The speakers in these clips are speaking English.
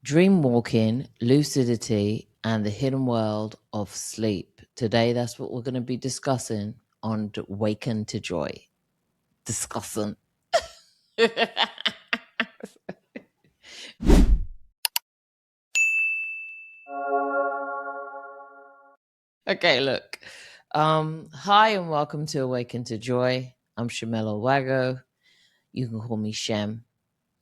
dream walking, lucidity, and the hidden world of sleep. Today, that's what we're going to be discussing on Awaken to Joy. Discussing. Okay, look. Hi and welcome to Awaken to Joy. I'm Shamela Wago. You can call me Shem,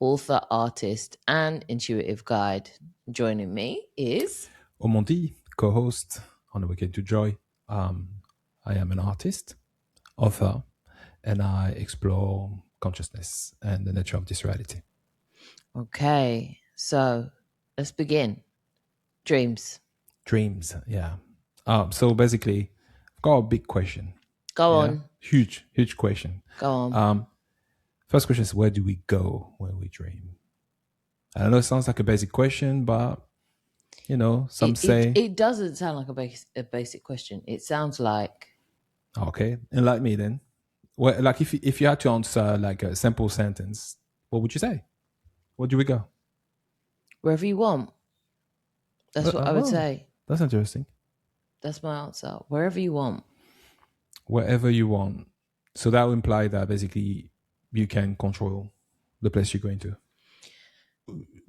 author, artist, and intuitive guide. Joining me is Omondi, co-host on Awaken To Joy. I am an artist, author, and I explore consciousness and the nature of this reality. Okay, so let's begin. Dreams. Dreams, yeah. So basically, I've got a big question. Go Yeah? on. Huge question. Go on. First question is, where do we go when we dream? I know it sounds like a basic question, but some say it doesn't sound like a basic question. It sounds like, okay, enlighten me then. Well, like if you had to answer like a simple sentence, what would you say? Where do we go? wherever you want. That's what I would say. That's interesting. That's my answer. Wherever you want. Wherever you want. So that would imply that basically you can control the place you're going to.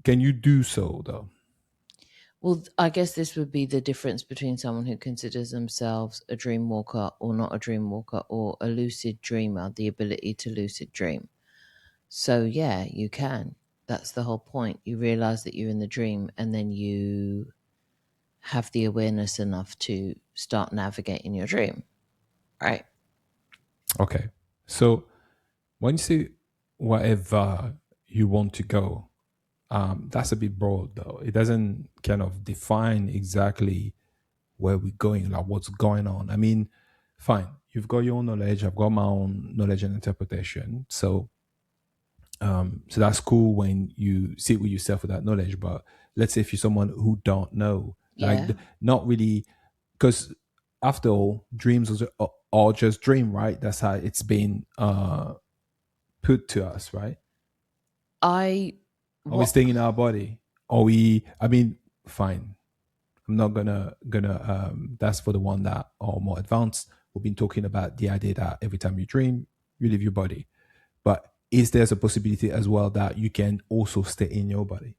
Can you do so though? Well, I guess this would be the difference between someone who considers themselves a dream walker or not a dream walker, or a lucid dreamer, the ability to lucid dream. So yeah, you can. That's the whole point. You realize that you're in the dream, and then you have the awareness enough to start navigating your dream, right? Okay. So when you say wherever you want to go, that's a bit broad though. It doesn't kind of define exactly where we're going, like what's going on. I mean, fine, you've got your own knowledge, I've got my own knowledge and interpretation. So that's cool when you sit with yourself with that knowledge. But let's say if you're someone who don't know, like not really, because after all, dreams are just dream, right? That's how it's been put to us, right? Are we staying in our body? Fine. I'm not gonna that's for the one that are more advanced. We've been talking about the idea that every time you dream, you leave your body. But is there a possibility as well that you can also stay in your body?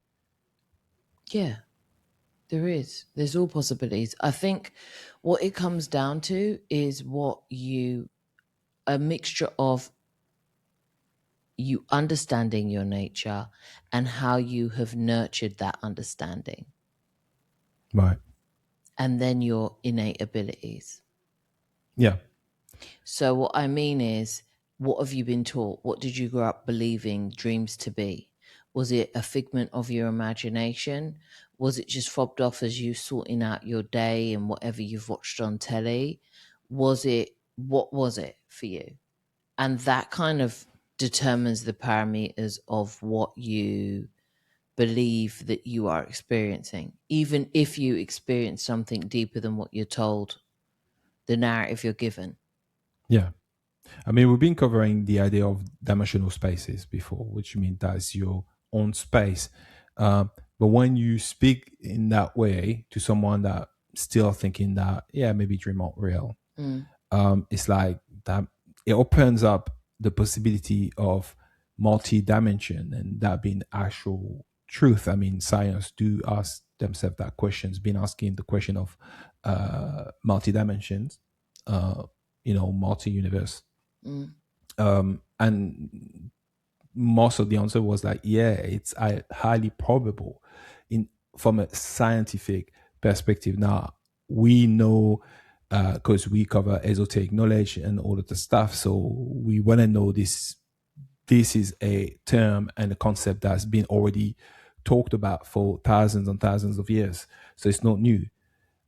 Yeah, there is. There's all possibilities. I think what it comes down to is a mixture of you understanding your nature and how you have nurtured that understanding. Right. And then your innate abilities. Yeah. So what I mean is, what have you been taught? What did you grow up believing dreams to be? Was it a figment of your imagination? Was it just fobbed off as you sorting out your day and whatever you've watched on telly? What was it for you? And that kind of determines the parameters of what you believe that you are experiencing, even if you experience something deeper than what you're told, the narrative you're given. Yeah. I mean, we've been covering the idea of dimensional spaces before, which means that's your own space. But when you speak in that way to someone that still thinking that, yeah, maybe dream aren't real, it's like that. It opens up the possibility of multi-dimension and that being actual truth. I mean, science do ask themselves that questions, been asking the question of multi-dimensions, multi-universe. And most of the answer was like, yeah, it's highly probable from a scientific perspective. Now, we know because we cover esoteric knowledge and all of the stuff, so we want to know this is a term and a concept that's been already talked about for thousands and thousands of years, so it's not new.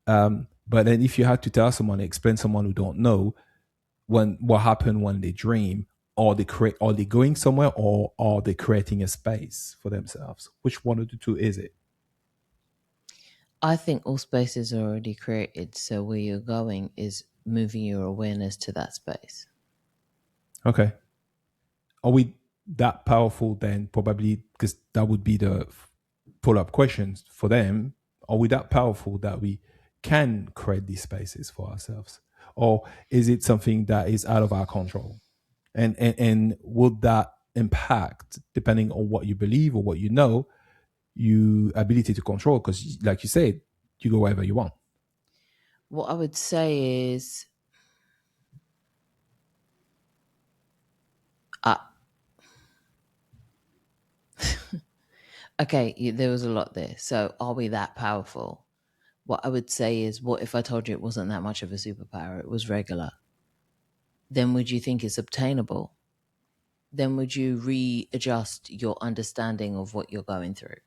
But then if you had to tell someone, explain someone who don't know what happened when they dream, are they going somewhere, or are they creating a space for themselves? Which one of the two is it? I think all spaces are already created, so where you're going is moving your awareness to that space. Okay. Are we that powerful then? Probably, because that would be the follow-up questions for them, are we that powerful that we can create these spaces for ourselves, or is it something that is out of our control? And would that impact, depending on what you believe or what you know, your ability to control? Because like you said, you go wherever you want. What I would say is, okay, there was a lot there. So are we that powerful? What I would say is, what if I told you it wasn't that much of a superpower? It was regular. Then would you think it's obtainable? Then would you readjust your understanding of what you're going through?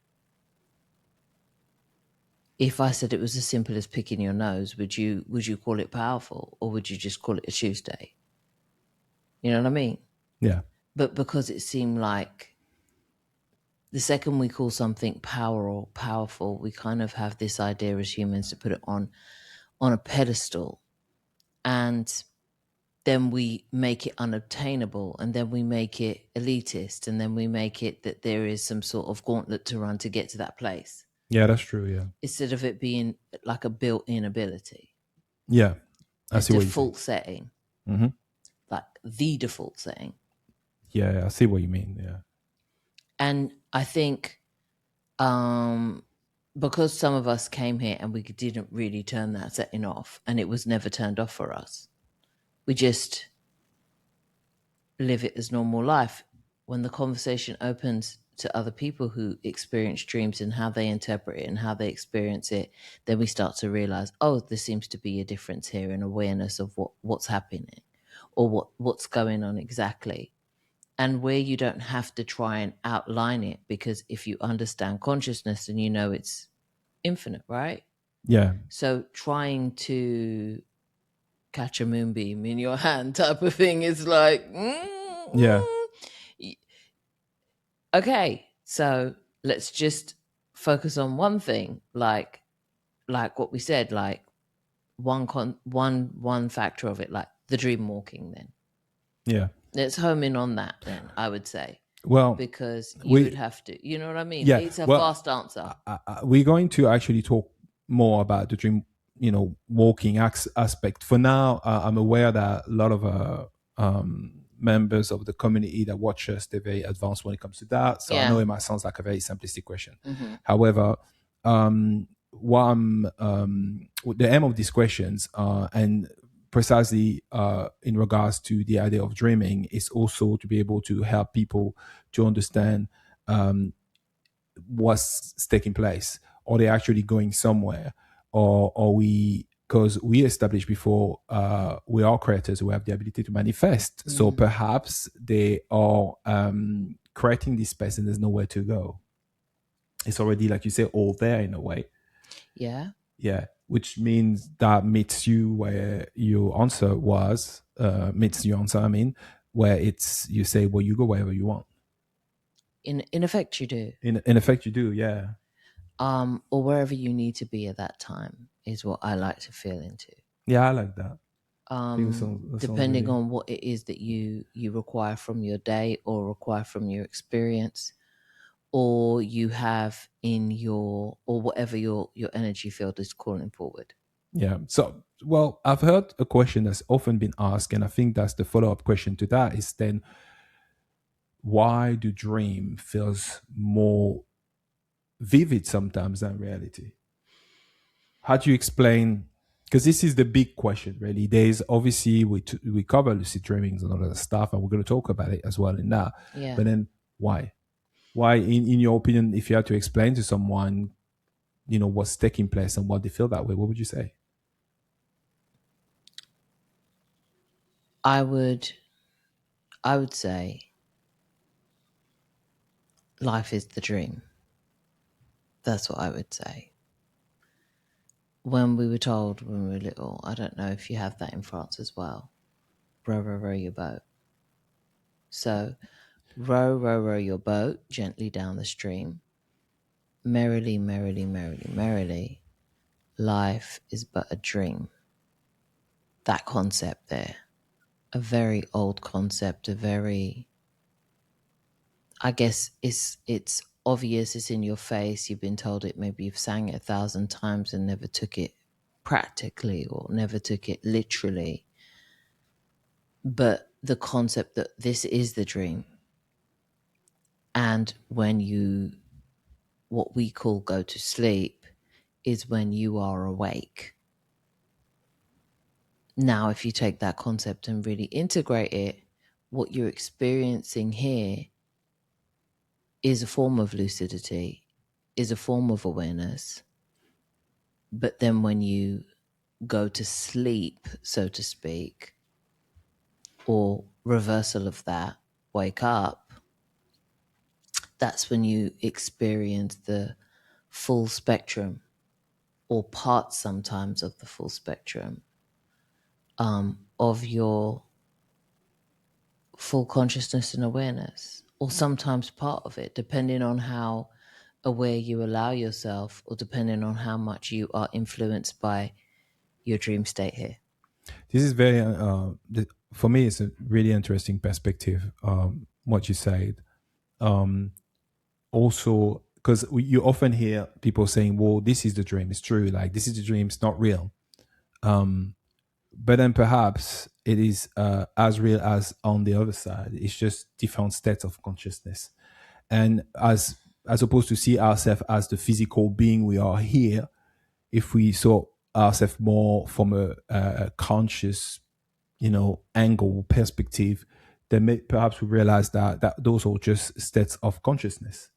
If I said it was as simple as picking your nose, would you call it powerful, or would you just call it a Tuesday? You know what I mean? Yeah. But because it seemed like the second we call something power or powerful, we kind of have this idea as humans to put it on a pedestal, and then we make it unobtainable, and then we make it elitist, and then we make it that there is some sort of gauntlet to run to get to that place, Yeah, that's true. Yeah. instead of it being like a built-in ability, Yeah. I a see what you say. default setting, Mm-hmm. like the default setting. Yeah, I see what you mean. Yeah. And I think because some of us came here and we didn't really turn that setting off, and it was never turned off for us, we just live it as normal life. When the conversation opens to other people who experience dreams and how they interpret it and how they experience it, then we start to realize, oh, there seems to be a difference here in awareness of what's happening, or what's going on exactly. And where you don't have to try and outline it, because if you understand consciousness, then you know it's infinite, right? Yeah. So trying to catch a moonbeam in your hand type of thing is like, Yeah. okay, so let's just focus on one thing, like what we said, like one factor of it, like the dream walking. Then Yeah. let's home in on that. Then I would say, Well, because you would we have to, you know what I mean? yeah. It's a Well, fast answer. we're going to actually talk more about the dream, walking aspect. For now, I'm aware that a lot of members of the community that watch us, they're very advanced when it comes to that. So I know Yeah. it might sound like a very simplistic question. Mm-hmm. However, what the aim of these questions, and precisely in regards to the idea of dreaming, is also to be able to help people to understand what's taking place. Are they actually going somewhere, or are we, because we established before, we are creators who have the ability to manifest. So perhaps they are creating this space and there's nowhere to go. It's already, like you say, all there in a way. Yeah. Yeah, which means that meets you where your answer was, meets your answer, I mean, where it's, you say, well, you go wherever you want. In effect, you do. In effect, you do, yeah. Or wherever you need to be at that time is what I like to feel into. Yeah, I like that. I think that sounds Depending really... on what it is that you require from your day, or require from your experience, or you have in your, or whatever your energy field is calling forward. Yeah. So, well, I've heard a question that's often been asked, and I think that's the follow-up question to that is then, why do dream feels more vivid sometimes than reality? How do you explain? Because this is the big question, really. There's obviously, we cover lucid dreamings and all of that stuff, and we're going to talk about it as well in that. Yeah. But then, why? Why, in your opinion, if you had to explain to someone, what's taking place and why they feel that way, what would you say? I would say life is the dream. That's what I would say. When we were told when we were little, I don't know if you have that in France as well, row, row, row your boat. So row, row, row your boat gently down the stream. Merrily, merrily, merrily, merrily, life is but a dream. That concept there, a very old concept, a very, I guess it's obvious, it's in your face, you've been told it, maybe you've sang it 1,000 times and never took it practically or never took it literally. But the concept that this is the dream, and when you, what we call go to sleep, is when you are awake. Now, if you take that concept and really integrate it, what you're experiencing here is a form of lucidity, is a form of awareness. But then when you go to sleep, so to speak, or reversal of that, wake up, that's when you experience the full spectrum, or parts sometimes of the full spectrum, of your full consciousness and awareness, or sometimes part of it, depending on how aware you allow yourself, or depending on how much you are influenced by your dream state here. This is very, for me, it's a really interesting perspective, what you said. Also, because you often hear people saying, well, this is the dream, it's true, like this is the dream, it's not real. But then perhaps it is as real as on the other side. It's just different states of consciousness. And as opposed to see ourselves as the physical being we are here, if we saw ourselves more from a conscious, angle, perspective, then perhaps we realize that those are just states of consciousness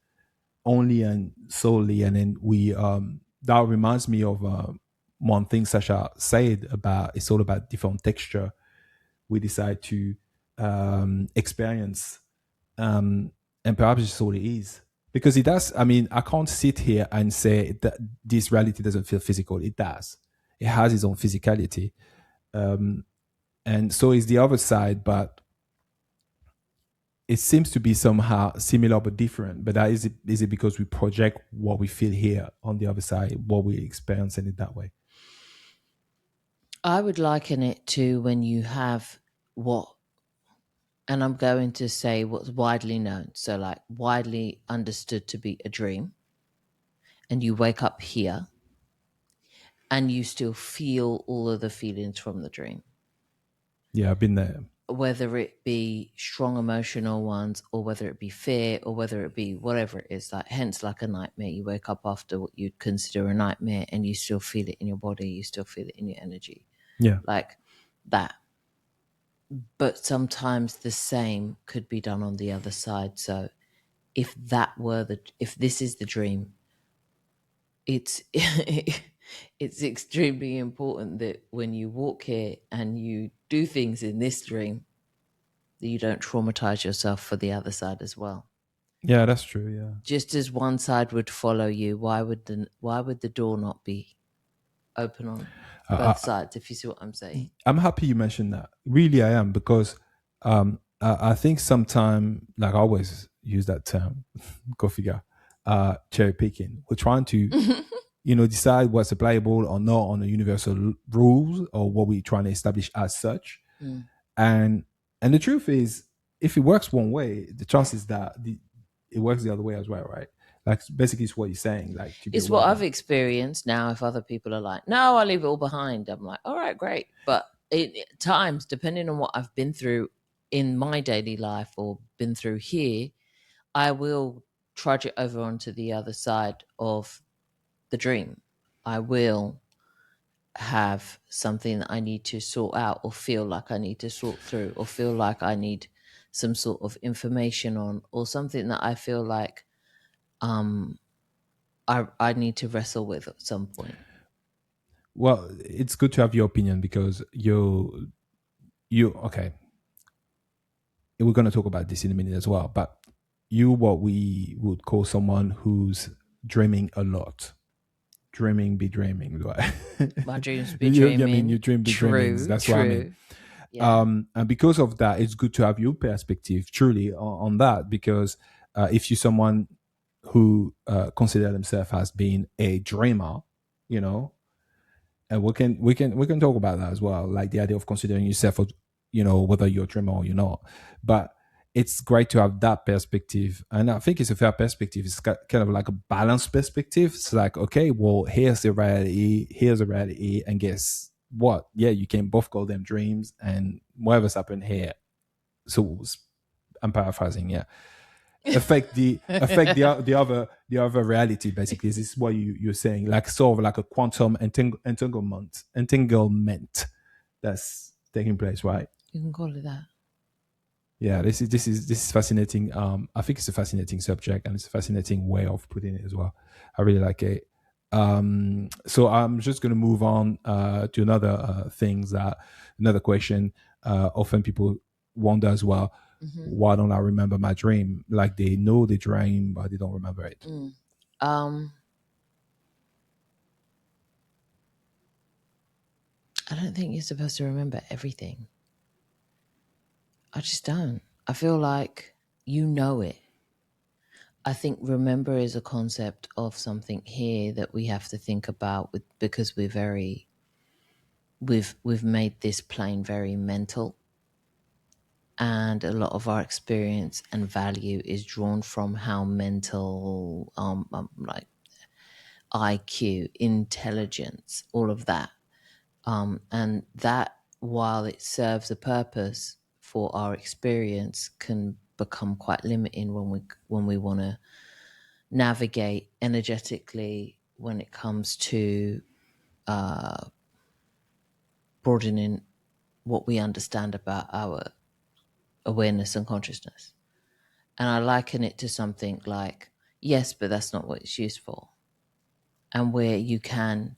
only and solely. And then we that reminds me of one thing Sasha said about, it's all about different texture we decide to experience, and perhaps it's all it is. Because it does, I mean, I can't sit here and say that this reality doesn't feel physical. It does. It has its own physicality. And so is the other side, but it seems to be somehow similar but different. But is it because we project what we feel here on the other side, what we experience in it that way? I would liken it to when you have and I'm going to say what's widely known, so like widely understood to be a dream, and you wake up here and you still feel all of the feelings from the dream. Yeah, I've been there. Whether it be strong emotional ones, or whether it be fear, or whether it be whatever it is, like hence like a nightmare. You wake up after what you'd consider a nightmare and you still feel it in your body, you still feel it in your energy. Yeah. Like that. But sometimes the same could be done on the other side. So if this is the dream, it's it's extremely important that when you walk here and you do things in this dream, that you don't traumatize yourself for the other side as well. Yeah, that's true. Yeah. Just as one side would follow you, why would the door not be open on both sides, if you see what I'm saying? I'm happy you mentioned that. Really, I am, because I think sometimes, like I always use that term, go figure, cherry picking. We're trying to, decide what's applicable or not on the universal rules or what we're trying to establish as such. And the truth is, if it works one way, the chances that it works the other way as well, right? Like basically, it's what you're saying. Like it's what I've experienced. Now, if other people are like, "No, I'll leave it all behind," I'm like, "All right, great." But at times, depending on what I've been through in my daily life or been through here, I will trudge it over onto the other side of the dream. I will have something that I need to sort out, or feel like I need to sort through, or feel like I need some sort of information on, or something that I feel like I need to wrestle with at some point. Well, it's good to have your opinion, because you okay. We're going to talk about this in a minute as well, but what we would call someone who's dreaming a lot. Dreaming be dreaming, right? My dreams be dreaming. I mean, you dream be dreaming. That's what I mean. Yeah. And because of that, it's good to have your perspective truly on that, because if you're someone who consider themselves as being a dreamer, and we can talk about that as well, like the idea of considering yourself, whether you're a dreamer or you're not. But it's great to have that perspective. And I think it's a fair perspective. It's kind of like a balanced perspective. It's like, okay, well, here's the reality. And guess what? Yeah, you can both call them dreams and whatever's happened here. So I'm paraphrasing, yeah. The other reality, basically. This is what you're saying, like sort of like a quantum entanglement that's taking place, right? You can call it that. Yeah, this is fascinating. I think it's a fascinating subject, and it's a fascinating way of putting it as well. I really like it. So I'm just going to move on to another question. Often people wonder as well, why don't I remember my dream? Like they know the dream, but they don't remember it. I don't think you're supposed to remember everything. I just don't. I feel like you know it. I think remember is a concept of something here that we have to think about because we've made this plane very mental, and a lot of our experience and value is drawn from how mental, like IQ, intelligence, all of that, and that, while it serves a purpose for our experience, can become quite limiting when we want to navigate energetically when it comes to broadening what we understand about our awareness and consciousness. And I liken it to something like, yes, but that's not what it's used for. And where you can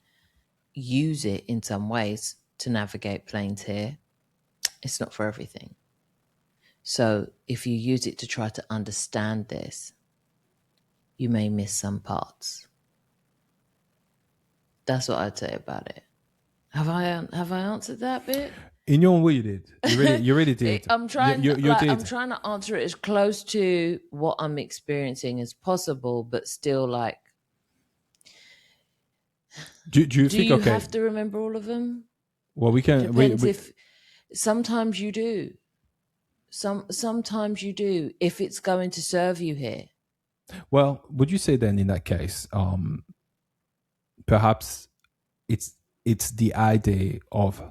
use it in some ways to navigate planes here, it's not for everything. So if you use it to try to understand this, you may miss some parts. That's what I'd say about it. Have I answered that bit? In your own way, you did. You really did. I'm trying. You did. I'm trying to answer it as close to what I'm experiencing as possible, but still, like, Do you think? you Okay. have to remember all of them? Well, we can. Depends if sometimes you do. Sometimes you do if it's going to serve you here. Well, would you say then in that case, perhaps it's the idea of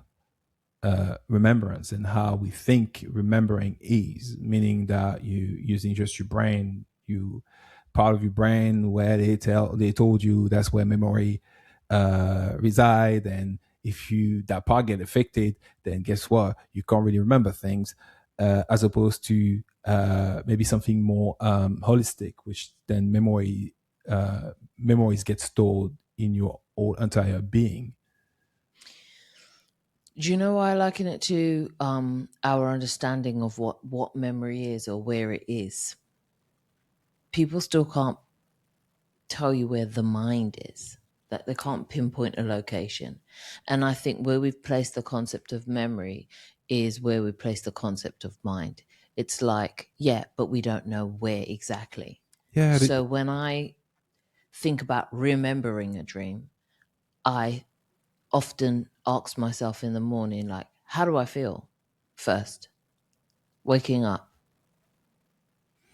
remembrance and how we think remembering is, meaning that you using just your brain, you part of your brain where they told you that's where memory reside, and if you that part get affected, then guess what? You can't really remember things, as opposed to maybe something more holistic, which then memories get stored in your whole entire being. Do you know why I liken it to our understanding of what memory is or where it is? People still can't tell you where the mind is, that they can't pinpoint a location. And I think where we've placed the concept of memory is where we place the concept of mind. It's like, yeah, but we don't know where exactly. Yeah. So when I think about remembering a dream, I often ask myself in the morning, like, how do I feel first? Waking up.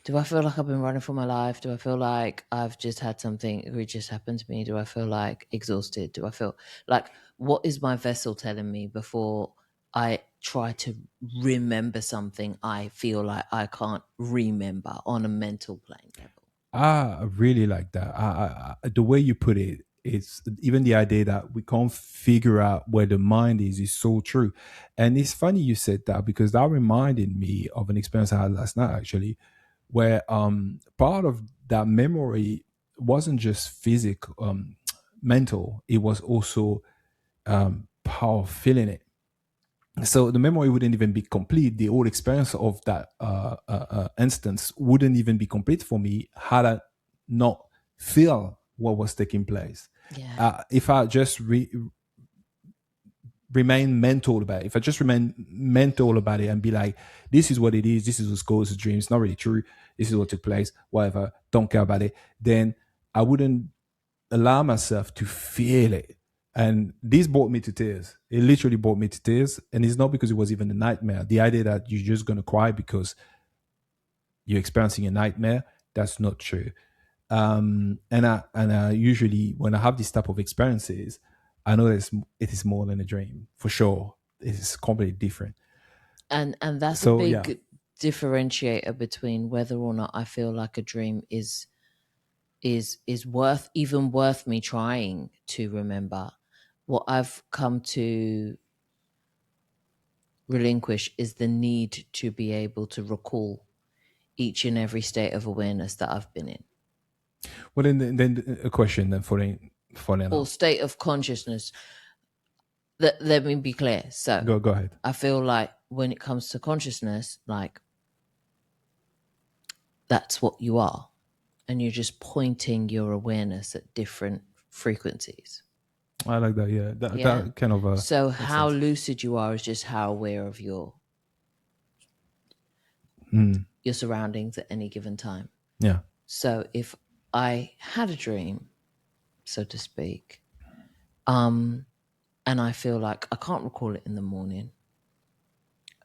Do I feel like I've been running for my life? Do I feel like I've just had something egregious happen to me? Do I feel like exhausted? Do I feel like, what is my vessel telling me before I try to remember something I feel like I can't remember on a mental plane level? I really like that. The way you put it, it's even the idea that we can't figure out where the mind is so true. And it's funny you said that, because that reminded me of an experience I had last night, actually, where part of that memory wasn't just physical, mental. It was also power of feeling it. So the memory wouldn't even be complete. The whole experience of that instance wouldn't even be complete for me had I not feel what was taking place. Yeah. If I just remain mental about it, if I just remain mental about it and be like, this is what it is, this is what's caused the dream, it's not really true, this is what took place, whatever, don't care about it, then I wouldn't allow myself to feel it. And this brought me to tears. It literally brought me to tears. And it's not because it was even a nightmare. The idea that you're just going to cry because you're experiencing a nightmare. That's not true. And I usually, when I have this type of experiences, I know it is more than a dream for sure. It is completely different. And that's a So yeah, big differentiator between whether or not I feel like a dream is worth me trying to remember. What I've come to relinquish is the need to be able to recall each and every state of awareness that I've been in, well then a question then for or now. state of consciousness. Let me be clear. So Go ahead. I feel like when it comes to consciousness, like, that's what you are, and you're just pointing your awareness at different frequencies. I like that. Yeah, Yeah. that kind of So makes how sense. lucid you are is just how aware of your surroundings at any given time. Yeah. So if I had a dream, so to speak, and I feel like I can't recall it in the morning,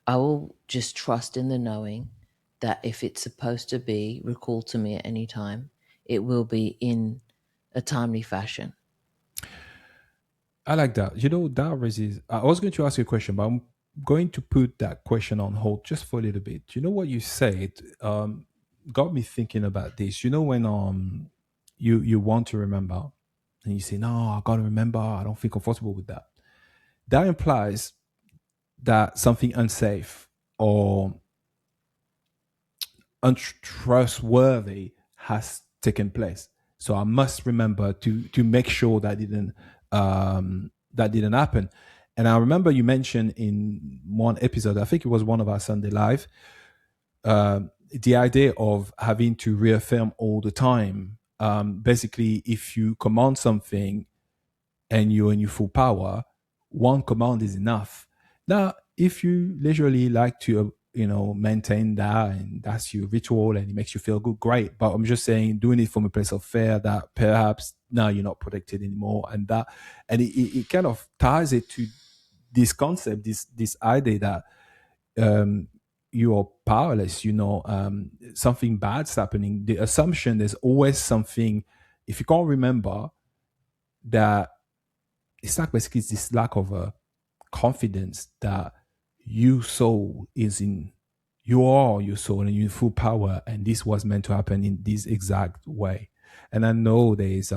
I will just trust in the knowing that if it's supposed to be recalled to me at any time, it will be in a timely fashion. I like that. That raises. I was going to ask you a question, but I'm going to put that question on hold just for a little bit. What you said got me thinking about this. When you want to remember, and you say, "No, I got to remember. I don't feel comfortable with that." That implies that something unsafe or untrustworthy has taken place. So I must remember to make sure that didn't happen. And I remember you mentioned in one episode, I think it was one of our Sunday Live, the idea of having to reaffirm all the time. Basically, if you command something and you're in your full power, one command is enough. Now, if you leisurely like to, maintain that and that's your ritual and it makes you feel good, great. But I'm just saying, doing it from a place of fear that perhaps now you're not protected anymore, and it kind of ties it to this concept, this idea that you are powerless. Something bad's happening. The assumption there's always something. If you can't remember that, it's like basically this lack of confidence that your soul is in, you are your soul and you're in full power, and this was meant to happen in this exact way. And I know there is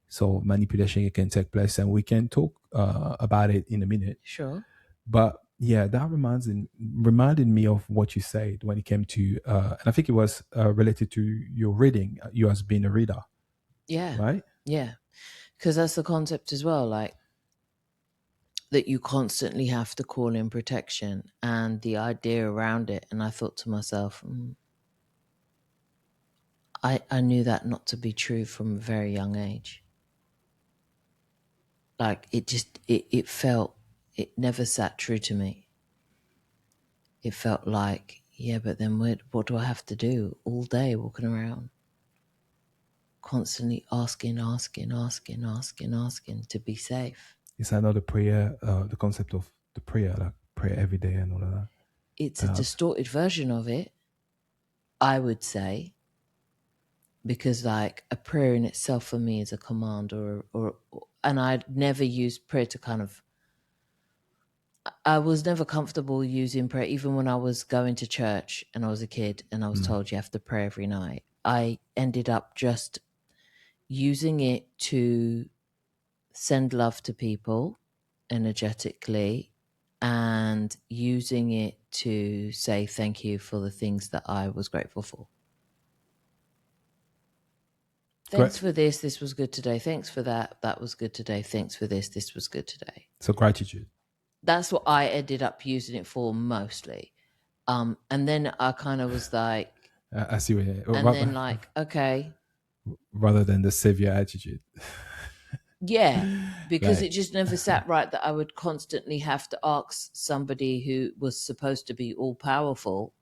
so manipulation can take place, and we can talk about it in a minute. Sure. But yeah, that reminded me of what you said when it came to, and I think it was related to your reading, you as being a reader. Yeah. Right? Yeah. Because that's the concept as well, like that you constantly have to call in protection and the idea around it. And I thought to myself, I knew that not to be true from a very young age. Like it felt, it never sat true to me. It felt like, yeah, but then what do I have to do all day walking around? Constantly asking to be safe. Is another prayer, the concept of the prayer, like prayer every day and all of that? It's Perhaps. a distorted version of it, I would say, because like a prayer in itself for me is a command or and I'd never used prayer to kind of, I was never comfortable using prayer, even when I was going to church and I was a kid and I was told you have to pray every night. I ended up just using it to send love to people energetically and using it to say thank you for the things that I was grateful for. Thanks for this was good today. Thanks for that was good today. Thanks for this was good today. So gratitude. That's what I ended up using it for mostly. And then I kind of was like, I see what you're and then like, okay. Rather than the savior attitude. Yeah, because Right. it just never sat right that I would constantly have to ask somebody who was supposed to be all powerful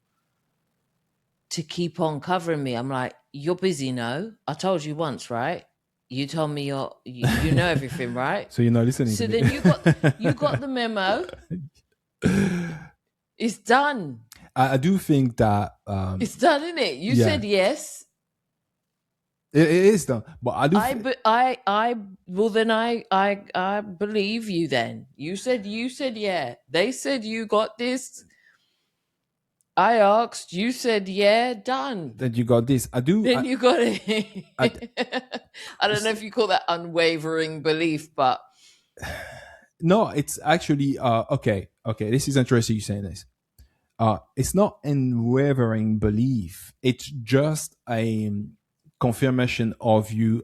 to keep on covering me. I'm like, you're busy, no? I told you once, right? You told me you know everything, right? So you're not listening So to me. then you got the memo. It's done. I do think that It's done, isn't it? You yeah, said yes. it is done. But I do. Well, then I believe you. Then you said yeah. They said you got this. I asked. You said yeah. Done. That you got this. I do. Then you got it. I, I don't know if you call that unwavering belief, but no, it's actually okay. Okay, this is interesting. You saying this. It's not unwavering belief. It's just a confirmation of you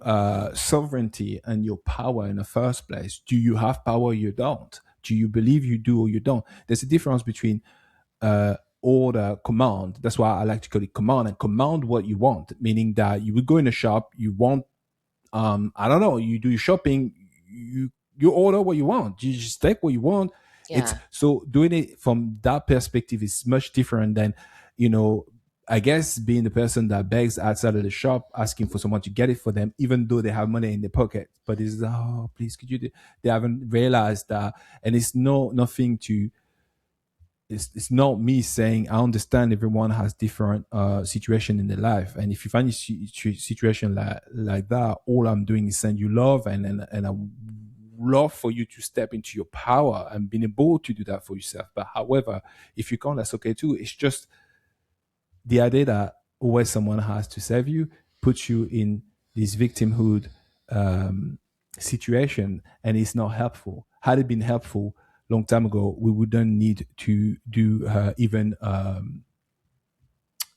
sovereignty and your power in the first place. Do you have power? Or you don't. Do you believe you do or you don't? There's a difference between order, command. That's why I like to call it command, and command what you want, meaning that you would go in a shop, you want, I don't know, you do your shopping, you order what you want, you just take what you want. It's yeah, so doing it from that perspective is much different than, you know, I guess being the person that begs outside of the shop asking for someone to get it for them, even though they have money in their pocket. But it's, oh, please, could you do? They haven't realized that, and it's nothing to, it's not me saying I understand everyone has different situation in their life, and if you find a situation like that, all I'm doing is send you love, and I love for you to step into your power and being able to do that for yourself. But however, if you can't, that's okay too. It's just the idea that always someone has to save you puts you in this victimhood situation, and it's not helpful. Had it been helpful long time ago, we wouldn't need to do even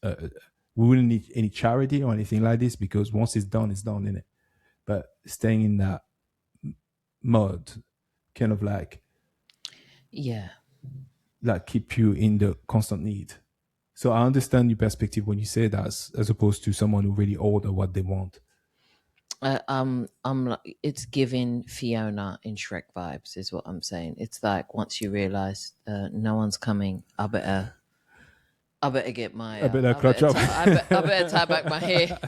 we wouldn't need any charity or anything like this, because once it's done, in it. But staying in that mode kind of yeah. keep you in the constant need. So I understand your perspective when you say that, as opposed to someone who really order what they want. I'm like, it's giving Fiona in Shrek vibes, is what I'm saying. It's like once you realize no one's coming, I better get my I better clutch up. I better tie back my hair.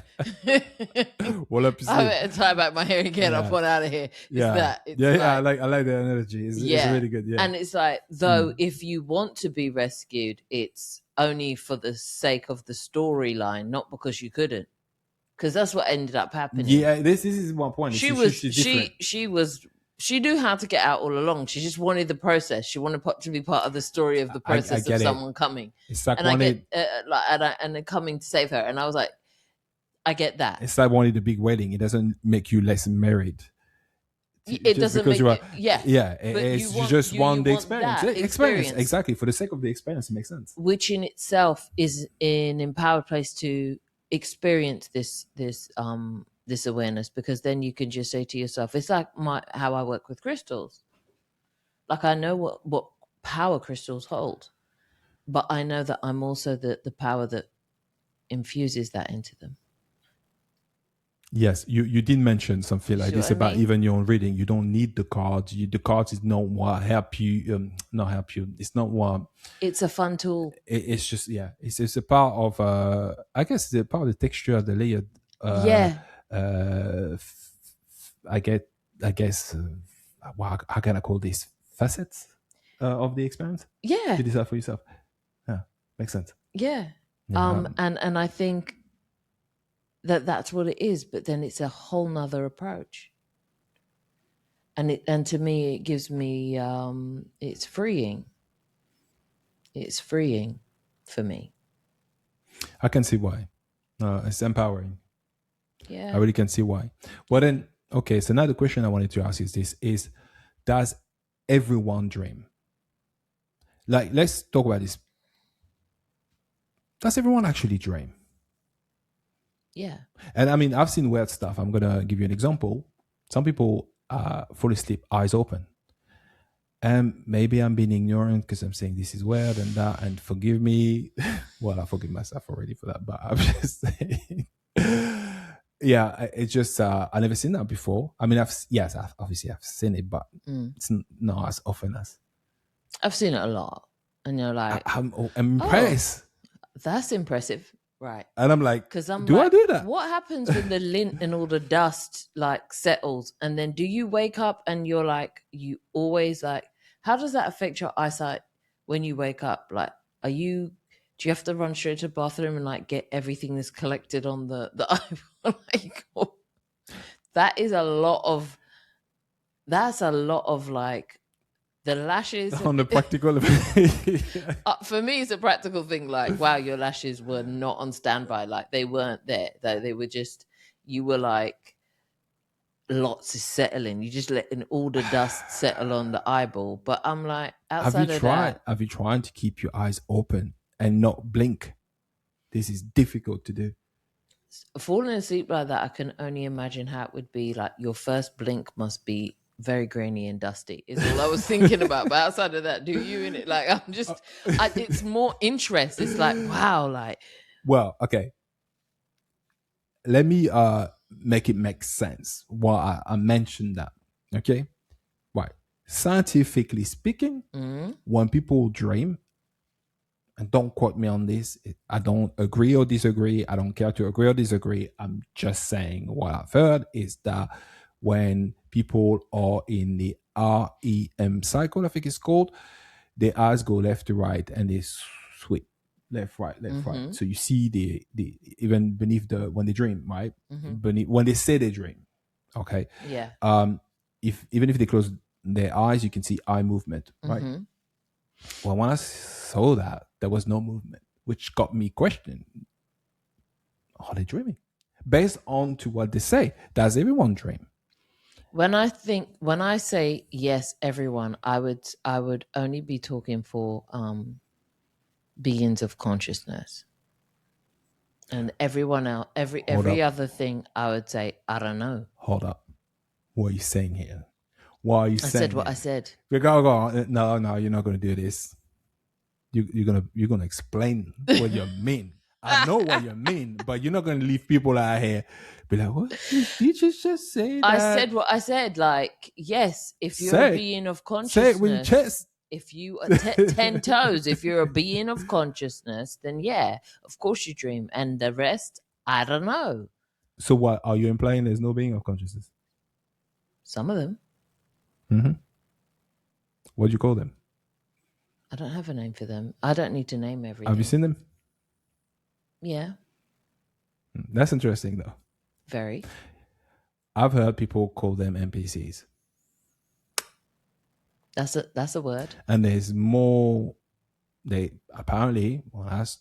Well, up I better tie back my hair and get up on out of here. It's I like the energy. It's really good. Yeah, and it's like, though, if you want to be rescued, it's only for the sake of the storyline, not because you couldn't. Because that's what ended up happening. Yeah, this is one point. She knew how to get out all along. She just wanted the process. She wanted to be part of the story of the process of someone coming. It's like and then coming to save her. And I was like, I get that. It's like wanting the big wedding. It doesn't make you less married. It doesn't make you, you just want the experience. Experience, exactly. For the sake of the experience, it makes sense. Which in itself is an empowered place to experience this awareness, because then you can just say to yourself, it's like how I work with crystals. Like, I know what power crystals hold, but I know that I'm also the power that infuses that into them. Yes, you did mention something like this about even your own reading. You don't need the cards. The cards is not what help you. Not help you. It's not what. It's a fun tool. It's just It's a part of. I guess the part of the texture of the layered. I guess. How can I call this? Facets of the experience. Yeah. To decide for yourself. Yeah, makes sense. Yeah. And I think that's what it is, but then it's a whole nother approach, and to me it gives me it's freeing for me. I can see why. It's empowering. Yeah, I really can see why. Well then, okay, so now the question I wanted to ask is does everyone dream? Like, let's talk about this. Does everyone actually dream? Yeah. And I mean, I've seen weird stuff. I'm going to give you an example. Some people fall asleep, eyes open. And maybe I'm being ignorant because I'm saying this is weird and that, and forgive me. Well, I forgive myself already for that, but I'm just saying. Yeah, it's just, I've never seen that before. I mean, obviously I've seen it, but it's not as often as. I've seen it a lot. And you're like, I'm impressed. That's impressive. Right. And I'm like, because I do that? What happens when the lint and all the dust like settles? And then do you wake up and you're like, you always like, how does that affect your eyesight when you wake up? Like, are you Do you have to run straight to the bathroom and like get everything that's collected on the eyeball? Like, that is a lot of. That's a lot of like the lashes. On the practical. For me, it's a practical thing. Like, wow, your lashes were not on standby. Like, they weren't there. They were just. You were like. Lots is settling. You just letting all the dust settle on the eyeball. But I'm like, outside of that, have you tried to keep your eyes open and not blink? This is difficult to do. falling asleep like that, I can only imagine how it would be. Like, your first blink must be very grainy and dusty is all I was thinking about. But outside of that, do you in it? Like, it's more interest. It's like, wow, like. Well, okay. Let me make it make sense why I mentioned that. Okay. Right. Scientifically speaking, when people dream, and don't quote me on this, I don't agree or disagree. I don't care to agree or disagree. I'm just saying what I've heard is that when people are in the REM cycle, I think it's called, their eyes go left to right and they sweep left, right. So you see the even beneath when they dream, right? Beneath when they say they dream. Okay. Yeah. Even if they close their eyes, you can see eye movement, right? Well, when I saw that, there was no movement, which got me questioning: are they dreaming? Based on to what they say, does everyone dream? When I say yes, everyone, I would only be talking for beings of consciousness, and everyone else, every other thing, I would say I don't know. Hold up, what are you saying here? Why are you saying? I said what I said. Go on. No, you're not going to do this. You're gonna explain what you mean. I know what you mean, but you're not going to leave people out here be like, what did you just say? That? I said what I said. Like, yes, if you're a being of consciousness, say it with your chest. If you are 10 toes, if you're a being of consciousness, then yeah, of course you dream. And the rest, I don't know. So what are you implying? There's no being of consciousness? Some of them. What do you call them? I don't have a name for them. I don't need to name everything. Have you seen them? Yeah. That's interesting, though. Very. I've heard people call them NPCs. That's a word. And there's more. They apparently,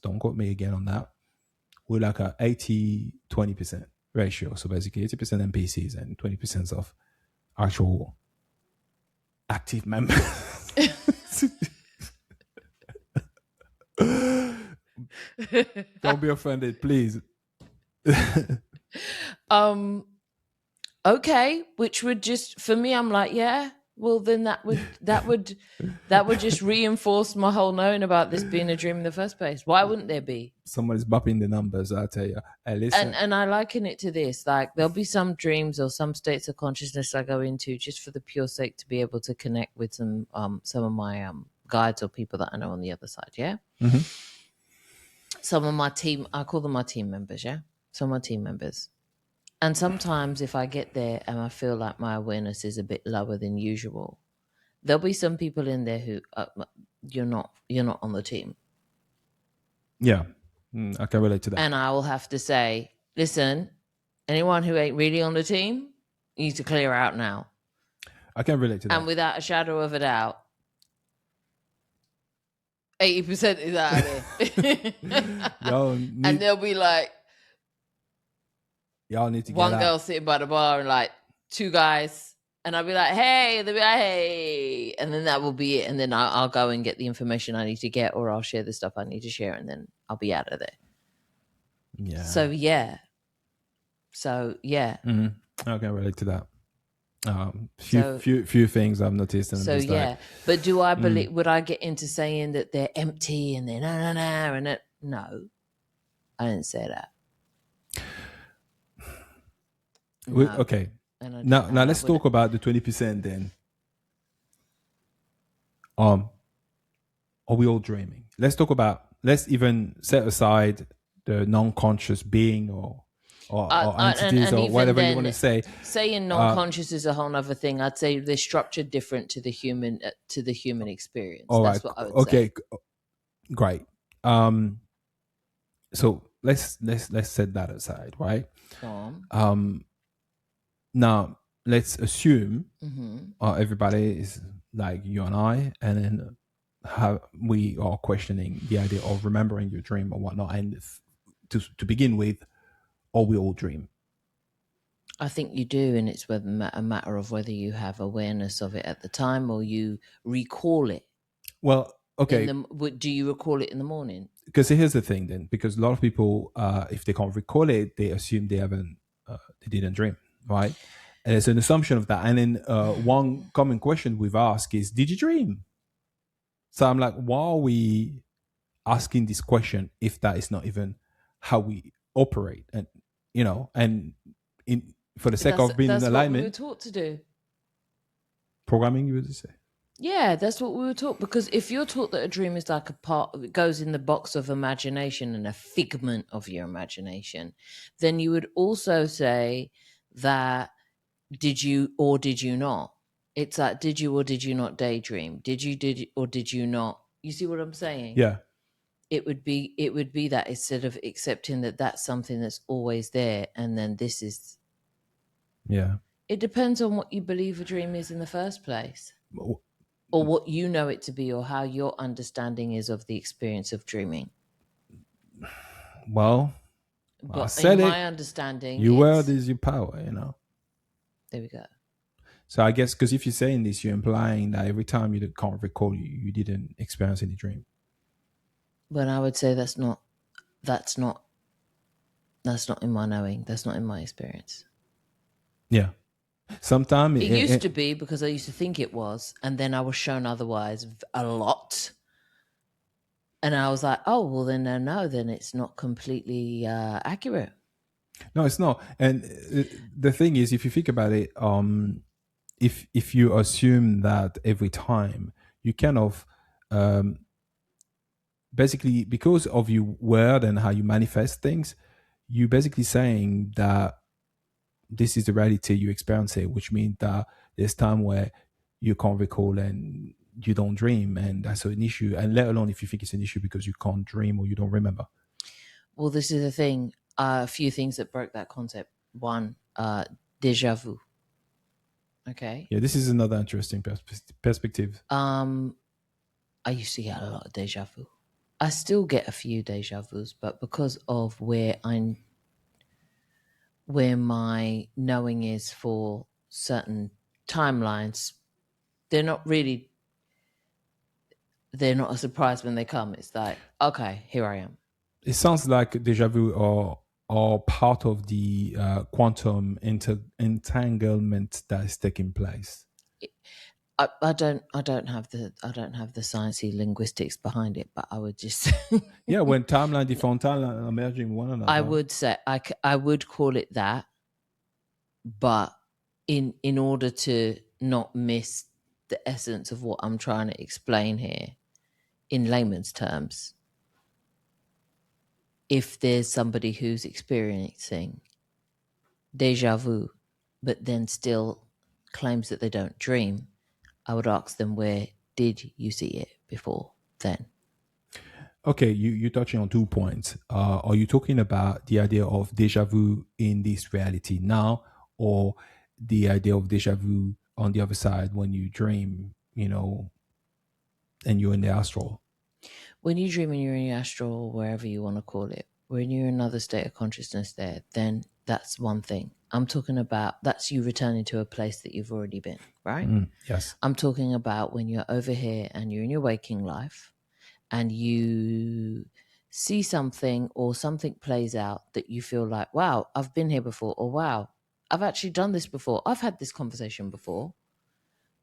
don't quote me again on that, we're like a 80-20% ratio. So basically 80% NPCs and 20% of actual active members. Don't be offended, please. Okay, which would just, for me, I'm like, yeah, well then that would just reinforce my whole knowing about this being a dream in the first place. Why wouldn't there be? Someone's bumping the numbers, I tell you. Hey, listen. And I liken it to this, like there'll be some dreams or some states of consciousness I go into just for the pure sake to be able to connect with some of my guides or people that I know on the other side, yeah? Some of my team, I call them my team members, yeah? Some of my team members. And sometimes if I get there and I feel like my awareness is a bit lower than usual, there'll be some people in there who you're not on the team. Yeah, I can relate to that. And I will have to say, listen, anyone who ain't really on the team, you need to clear out now. I can relate to that. And without a shadow of a doubt, 80% is out of there. And they'll be like, y'all need to get one out. girl sitting by the bar and like two guys, and I'll be like, hey, they'll be like, hey, and then that will be it. And then I'll go and get the information I need to get, or I'll share the stuff I need to share, and then I'll be out of there. Yeah. So yeah. I can relate to that. Few things I've noticed. And so yeah, like, but do I believe? Would I get into saying that they're empty and they're and it? No, I didn't say that. No. Okay. Now let's talk about the 20% then. Are we all dreaming? Let's even set aside the non-conscious being or entities or whatever you want to say. Saying non-conscious is a whole other thing. I'd say they're structured different to the human experience. All That's right. what I would say. Okay. Great. So let's set that aside, right? Go on. Now let's assume Mm-hmm. everybody is like you and I, and then how we are questioning the idea of remembering your dream or whatnot. And to begin with, or we all dream. I think you do, and it's whether a matter of whether you have awareness of it at the time or you recall it. Well, okay, Do you recall it in the morning? because here's the thing then, because a lot of people, if they can't recall it, they assume they didn't dream, right? And it's an assumption of that. And then one common question we've asked is, did you dream? So I'm like, why are we asking this question if that is not even how we operate? And and in for the sake of being in That's what we were alignment, taught to do. programming, you would say. Yeah, that's what we were taught. Because if you're taught that a dream is like a part, it goes in the box of imagination and a figment of your imagination, then you would also say that did you or did you not? It's like, did you or did you not daydream? Did or did you not? You see what I'm saying? Yeah. It would be that, instead of accepting that that's something that's always there, and then this is. Yeah. It depends on what you believe a dream is in the first place, or what you know it to be, or how your understanding is of the experience of dreaming. Well, I But in said it. my understanding, Your word it's, is your power, there we go. So I guess because if you're saying this, you're implying that every time you can't recall, you didn't experience any dream. But I would say that's not in my knowing. That's not in my experience. Yeah. Sometimes It used to be, because I used to think it was, and then I was shown otherwise a lot. And I was like, oh, well, then no, then it's not completely accurate. no, it's not. And the thing is, if you think about it, if you assume that every time, you kind of basically, because of your word and how you manifest things, you basically saying that this is the reality you experience it, which means that there's time where you can't recall and you don't dream, and that's an issue. And let alone if you think it's an issue because you can't dream or you don't remember. Well, this is the thing. A few things that broke that concept. One, déjà vu. Okay. Yeah, this is another interesting perspective. I used to get a lot of déjà vu. I still get a few déjà vus, but because of where my knowing is for certain timelines, they're not a surprise when they come. It's like, okay, here I am. It sounds like deja vu are part of the quantum entanglement that is taking place. I don't have the sciencey linguistics behind it, but I would just Yeah, when timeline, different timeline are merging one another. I would say I would call it that, but in order to not miss the essence of what I'm trying to explain here in layman's terms, if there's somebody who's experiencing déjà vu, but then still claims that they don't dream, I would ask them, where did you see it before then? Okay, you're touching on 2 points. Are you talking about the idea of deja vu in this reality now, or the idea of deja vu on the other side when you dream, and you're in the astral? When you dream and you're in your astral, or wherever you want to call it, when you're in another state of consciousness there, then that's one thing. I'm talking about, that's you returning to a place that you've already been, right? Yes. I'm talking about when you're over here and you're in your waking life and you see something, or something plays out that you feel like, wow, I've been here before, or wow, I've actually done this before. I've had this conversation before,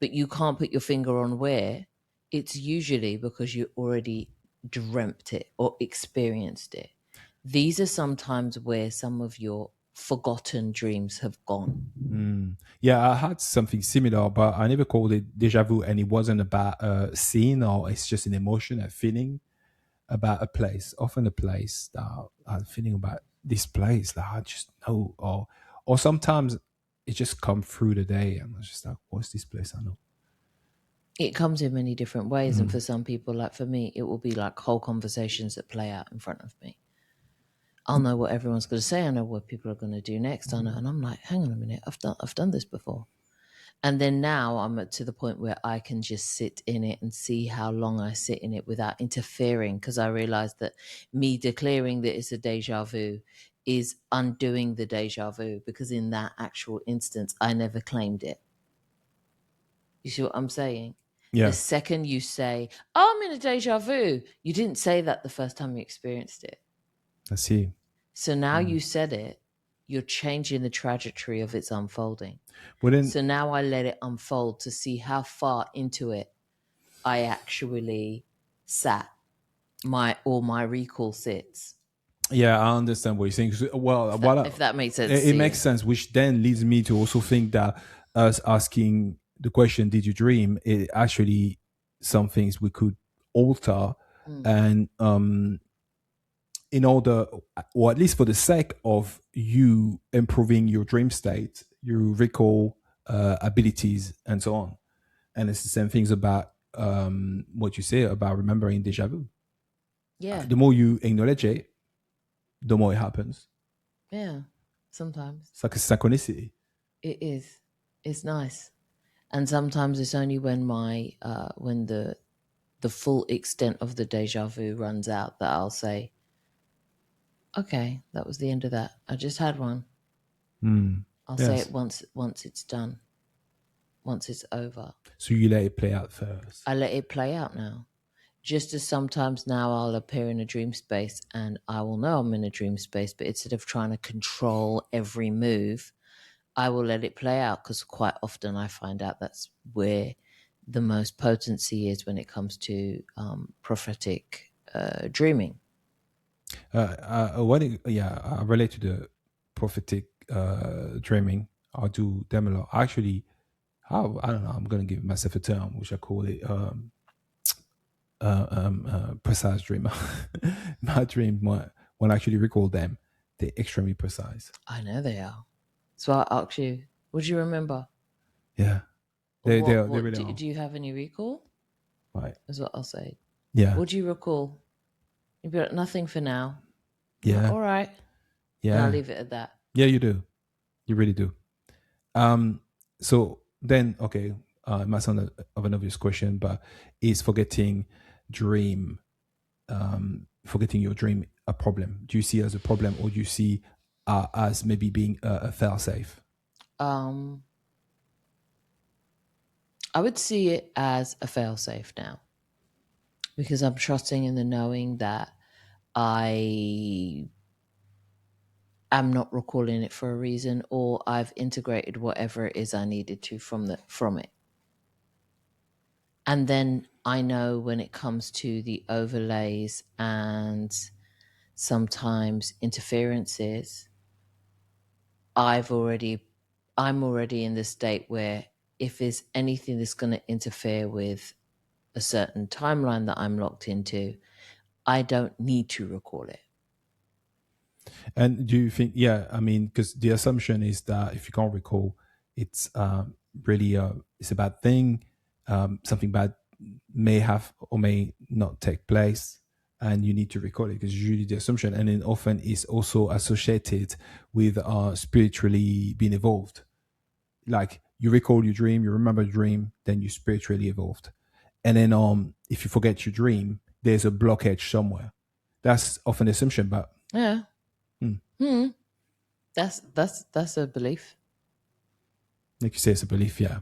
but you can't put your finger on where. It's usually because you already dreamt it or experienced it. These are sometimes where some of your forgotten dreams have gone. Yeah, I had something similar, but I never called it deja vu, and it wasn't about a scene, or it's just an emotion, a feeling about a place. Often a place that I'm feeling about this place that I just know, or sometimes it just come through the day, and I was just like, what's this place I know? It comes in many different ways, and for some people, like for me, it will be like whole conversations that play out in front of me. I'll know what everyone's going to say. I know what people are going to do next. I know, and I'm like, hang on a minute, I've done this before. And then now I'm to the point where I can just sit in it and see how long I sit in it without interfering, because I realize that me declaring that it's a deja vu is undoing the deja vu, because in that actual instance, I never claimed it. You see what I'm saying? The Yeah, second you say, oh, I'm in a deja vu, you didn't say that the first time you experienced it. I see. So now you said it, you're changing the trajectory of its unfolding. But then, So now I let it unfold to see how far into it I actually sat, all my recall sits. yeah, I understand what you're saying. Well, If that makes sense it to you. makes sense, which then leads me to also think that us asking the question, "Did you dream?" It actually some things we could alter, and in order, or at least for the sake of you improving your dream state, your recall abilities, and so on. And it's the same things about what you say about remembering deja vu. Yeah. The more you acknowledge it, the more it happens. Yeah. Sometimes It's like a synchronicity. it is. It's nice. And sometimes it's only when when the full extent of the deja vu runs out that I'll say, okay, that was the end of that. I just had one. I'll say Yes. it once it's done. Once it's over. So you let it play out first. I let it play out now. Just as sometimes now I'll appear in a dream space and I will know I'm in a dream space, but instead of trying to control every move, I will let it play out, because quite often I find out that's where the most potency is when it comes to prophetic dreaming. I relate to the prophetic dreaming. I do them a lot. Actually, I don't know. I'm gonna give myself a term, which I call it precise dreamer. My dream, when I actually recall them, they're extremely precise. I know they are. So I ask you, what do you remember? Yeah, Or they what really are. do you have any recall? Right. Is what I'll say. Yeah. What do you recall? You'd be like, nothing for now. I'm like, Yeah. all right. And I'll Yeah. leave it at that. Yeah. You do. You really do. So then, okay, it might sound of an obvious question, but is dream, forgetting your dream a problem? Do you see it as a problem, or do you see as maybe being a fail safe? I would see it as a failsafe now, because I'm trusting in the knowing that I am not recalling it for a reason, or I've integrated whatever it is I needed to from it. And then I know when it comes to the overlays and sometimes interferences, I'm already in the state where if there's anything that's going to interfere with a certain timeline that I'm locked into, I don't need to recall it. And do you think, yeah, I mean, because the assumption is that if you can't recall, it's really it's a bad thing. Something bad may have or may not take place, and you need to recall it, because usually the assumption, and then often is also associated with spiritually being evolved. Like you recall your dream, you remember the dream, then you spiritually evolved. And then if you forget your dream, there's a blockage somewhere. That's often the assumption, but Yeah. That's a belief. like you say, it's a belief, yeah.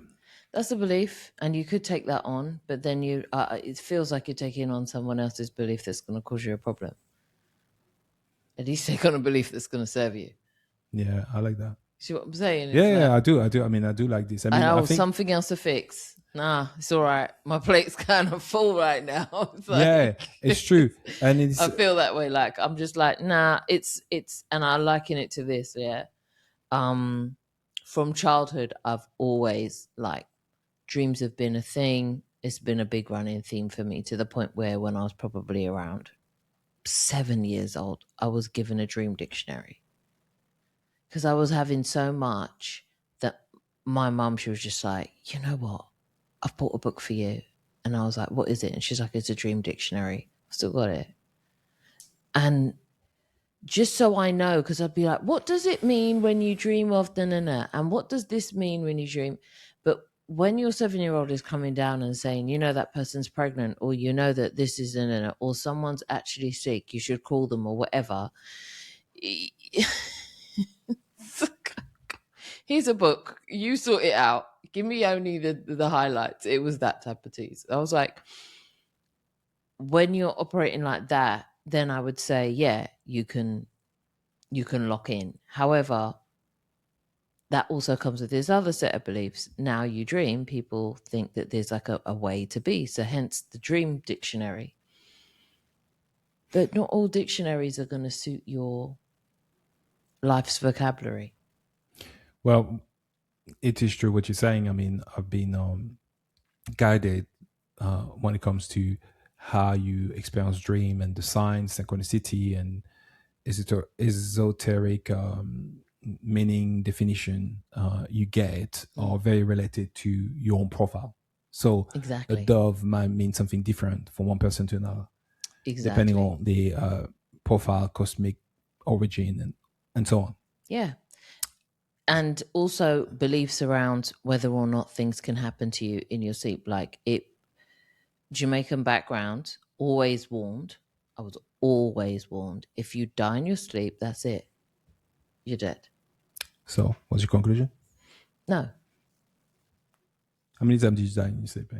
That's a belief, and you could take that on, but then it feels like you're taking on someone else's belief that's going to cause you a problem. At least take on a belief that's going to serve you. Yeah, I like that. See what I'm saying? Yeah, It's yeah, like, I do. I mean, I do like this. I mean, I think, something else to fix. Nah, it's all right. My plate's kind of full right now. It's yeah, like, it's true. And it's, I feel that way. Like, I'm just like, nah, it's, and I liken it to this. Yeah. From childhood, I've always like, dreams have been a thing. It's been a big running theme for me, to the point where when I was probably around 7 years old, I was given a dream dictionary, because I was having so much that my mum, she was just like, you know what? I've bought a book for you. And I was like, what is it? And she's like, it's a dream dictionary. I've still got it. And just so I know, because I'd be like, what does it mean when you dream of da-na-na? And what does this mean when you dream? But when your 7-year-old is coming down and saying, you know, that person's pregnant, or you know that this is da-na-na, or someone's actually sick, you should call them, or whatever. Here's a book. You sort it out. Give me only the highlights. It was that type of tease. I was like, when you're operating like that, then I would say, yeah, you can lock in. However, that also comes with this other set of beliefs. Now you dream, people think that there's like a way to be. So hence the dream dictionary. But not all dictionaries are going to suit your life's vocabulary. Well, it is true what you're saying. I mean, I've been guided when it comes to how you experience dream and the signs, synchronicity, and esoteric meaning definition you get are very related to your own profile. So a Exactly. dove might mean something different from one person to another, depending Exactly. on the profile, cosmic origin, and so on. Yeah. And also beliefs around whether or not things can happen to you in your sleep. Like Jamaican background, always warned. I was always warned. If you die in your sleep, that's it. You're dead. So, what's your conclusion? No. How many times did you die in your sleep?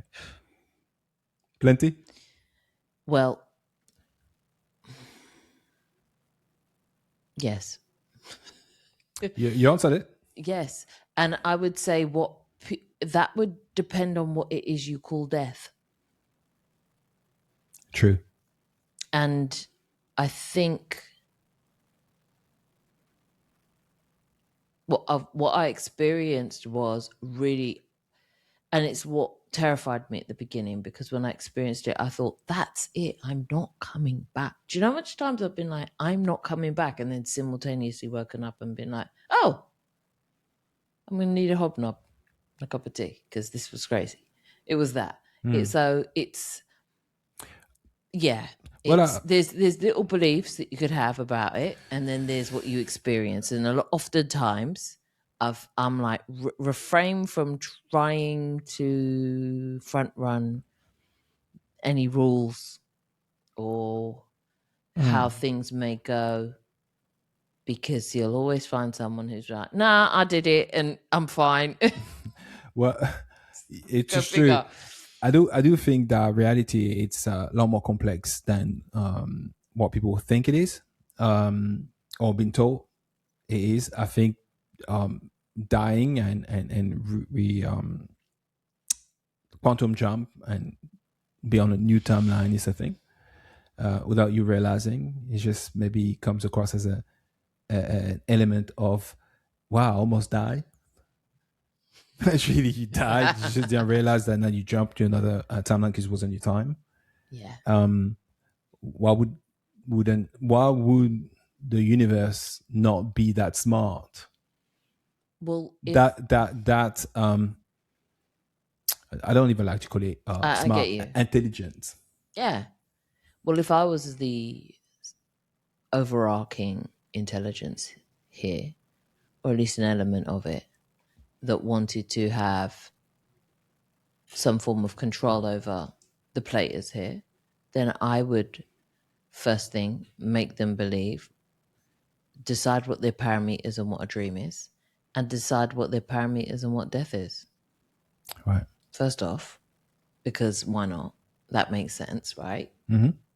Plenty? Well, yes. You answered it. Yes. And I would say that would depend on what it is you call death. True. And I think what I experienced was really, and it's what terrified me at the beginning, because when I experienced it, I thought, that's it. I'm not coming back. Do you know how much times I've been like, I'm not coming back, and then simultaneously woken up and been like, oh, I'm going to need a hobnob, a cup of tea, because this was crazy. It was that. It's yeah. Well, There's little beliefs that you could have about it, and then there's what you experience. And oftentimes, I'm like refrain from trying to front run any rules or how things may go, because you'll always find someone who's like, nah, I did it and I'm fine. well, it's Go just true. figure. I do think that reality it's a lot more complex than what people think it is, or been told it is. I think dying and quantum jump and be on a new timeline is a thing. Without you realizing, it just maybe comes across as an element of, wow, I almost died. Actually, you died. You just didn't realize that, and then you jumped to another timeline because it wasn't your time. Yeah. Why would the universe not be that smart? Well, That I don't even like to call it I get smart, you. intelligence. Yeah. Well, if I was the overarching intelligence here, or at least an element of it, that wanted to have some form of control over the players here, then I would first thing make them believe, decide what their parameters and what a dream is, and decide what their parameters and what death is. Right. First off, because why not? That makes sense, right?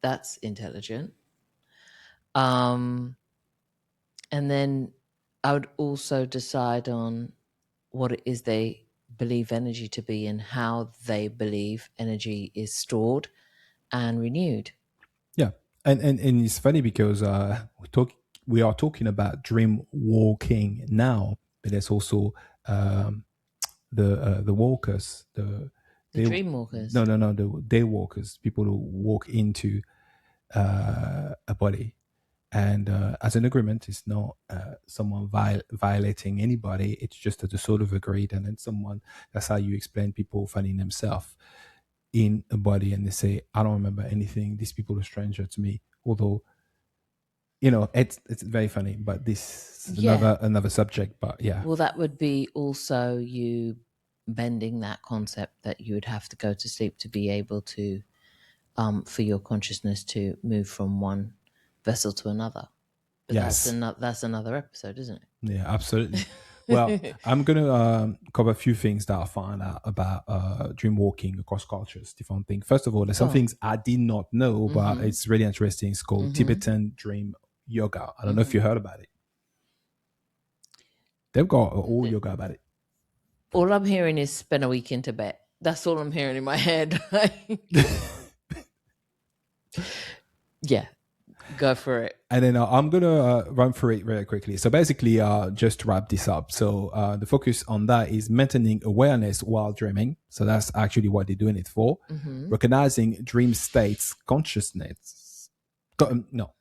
That's intelligent. And then I would also decide on what it is they believe energy to be and how they believe energy is stored and renewed. Yeah, and it's funny because we are talking about dream walking now, but there's also the walkers, The they dream walkers. the day walkers, people who walk into a body. And as an agreement, it's not someone violating anybody. It's just that the sort of agreed, and then someone. That's how you explain people finding themselves in a body, and they say, "I don't remember anything. These people are stranger to me." Although it's very funny, but this is Yeah. another subject. But yeah, Well, that would be also you bending that concept that you would have to go to sleep to be able to, for your consciousness to move from one vessel to another. But yes, that's another episode, isn't it? yeah, absolutely. Well, I'm gonna cover a few things that I found out about dream walking across cultures, different things. First of all, there's Go some on. things I did not know, but it's really interesting. It's called Tibetan Dream Yoga. I don't know if you heard about it. They've got all yoga about it. All I'm hearing is spend a week in Tibet. That's all I'm hearing in my head. Yeah, go for it. And then I'm going to run through it very quickly. So basically, just to wrap this up. So the focus on that is maintaining awareness while dreaming. So that's actually what they're doing it for. Recognizing dream states consciousness.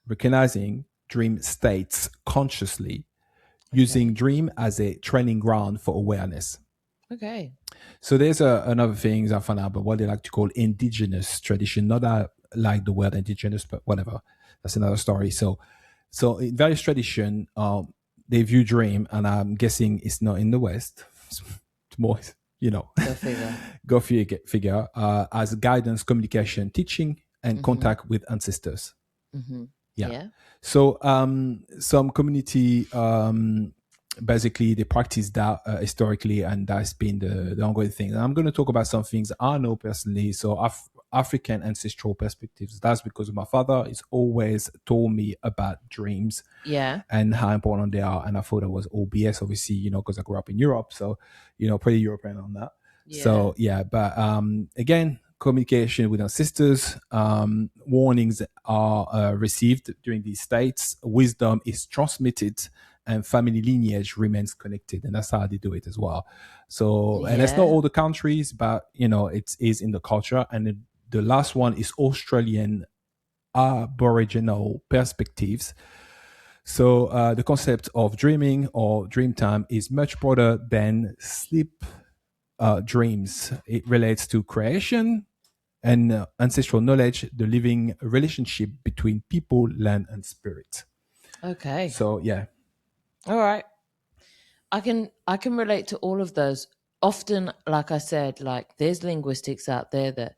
Recognizing dream states consciously, using dream as a training ground for awareness. Okay. So there's another thing I found out about what they like to call indigenous tradition. Not that I like the word indigenous, but whatever. That's another story. So in various tradition, they view dream, and I'm guessing it's not in the West. It's more, Go figure. go figure, as guidance, communication, teaching, and contact with ancestors. Yeah. So some community basically they practice that historically, and that's been the ongoing thing. And I'm going to talk about some things I know personally. So African ancestral perspectives. That's because my father has always told me about dreams, and how important they are. And I thought it was all BS, obviously, because I grew up in Europe, so pretty European on that. Yeah. So yeah, but again, communication with ancestors, warnings are received during these states, wisdom is transmitted, and family lineage remains connected, and that's how they do it as well. So, and it's not all the countries, but it is in the culture. And the last one is Australian Aboriginal perspectives. So the concept of dreaming or dreamtime is much broader than sleep dreams. It relates to creation and ancestral knowledge, the living relationship between people, land, and spirit. Okay. So yeah. All right. I can relate to all of those. Often, like I said, like there's linguistics out there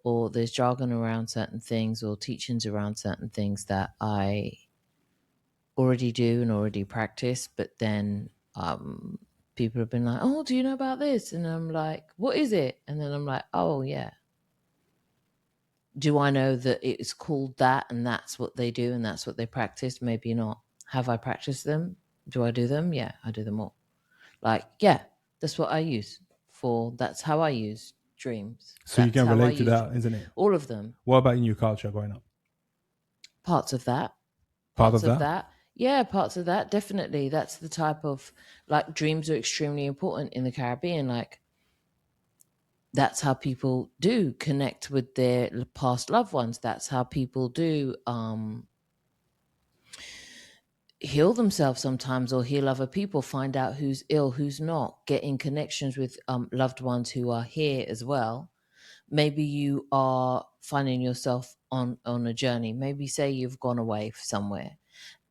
or there's jargon around certain things or teachings around certain things that I already do and already practice, but then people have been like, oh, do you know about this? And I'm like, what is it? And then I'm like, oh yeah. Do I know that it's called that and that's what they do and that's what they practice? Maybe not. Have I practiced them? Do I do them? Yeah, I do them all. Like, yeah, that's what I use that's how I use dreams. So you can relate to that, isn't it? All of them. What about in your culture growing up? Parts of that. Parts of that? Yeah, parts of that, definitely. That's the type of, like, dreams are extremely important in the Caribbean. Like, that's how people do connect with their past loved ones. That's how people do heal themselves sometimes, or heal other people, find out who's ill, who's not, get in connections with loved ones who are here as well. Maybe you are finding yourself on a journey. Maybe say you've gone away somewhere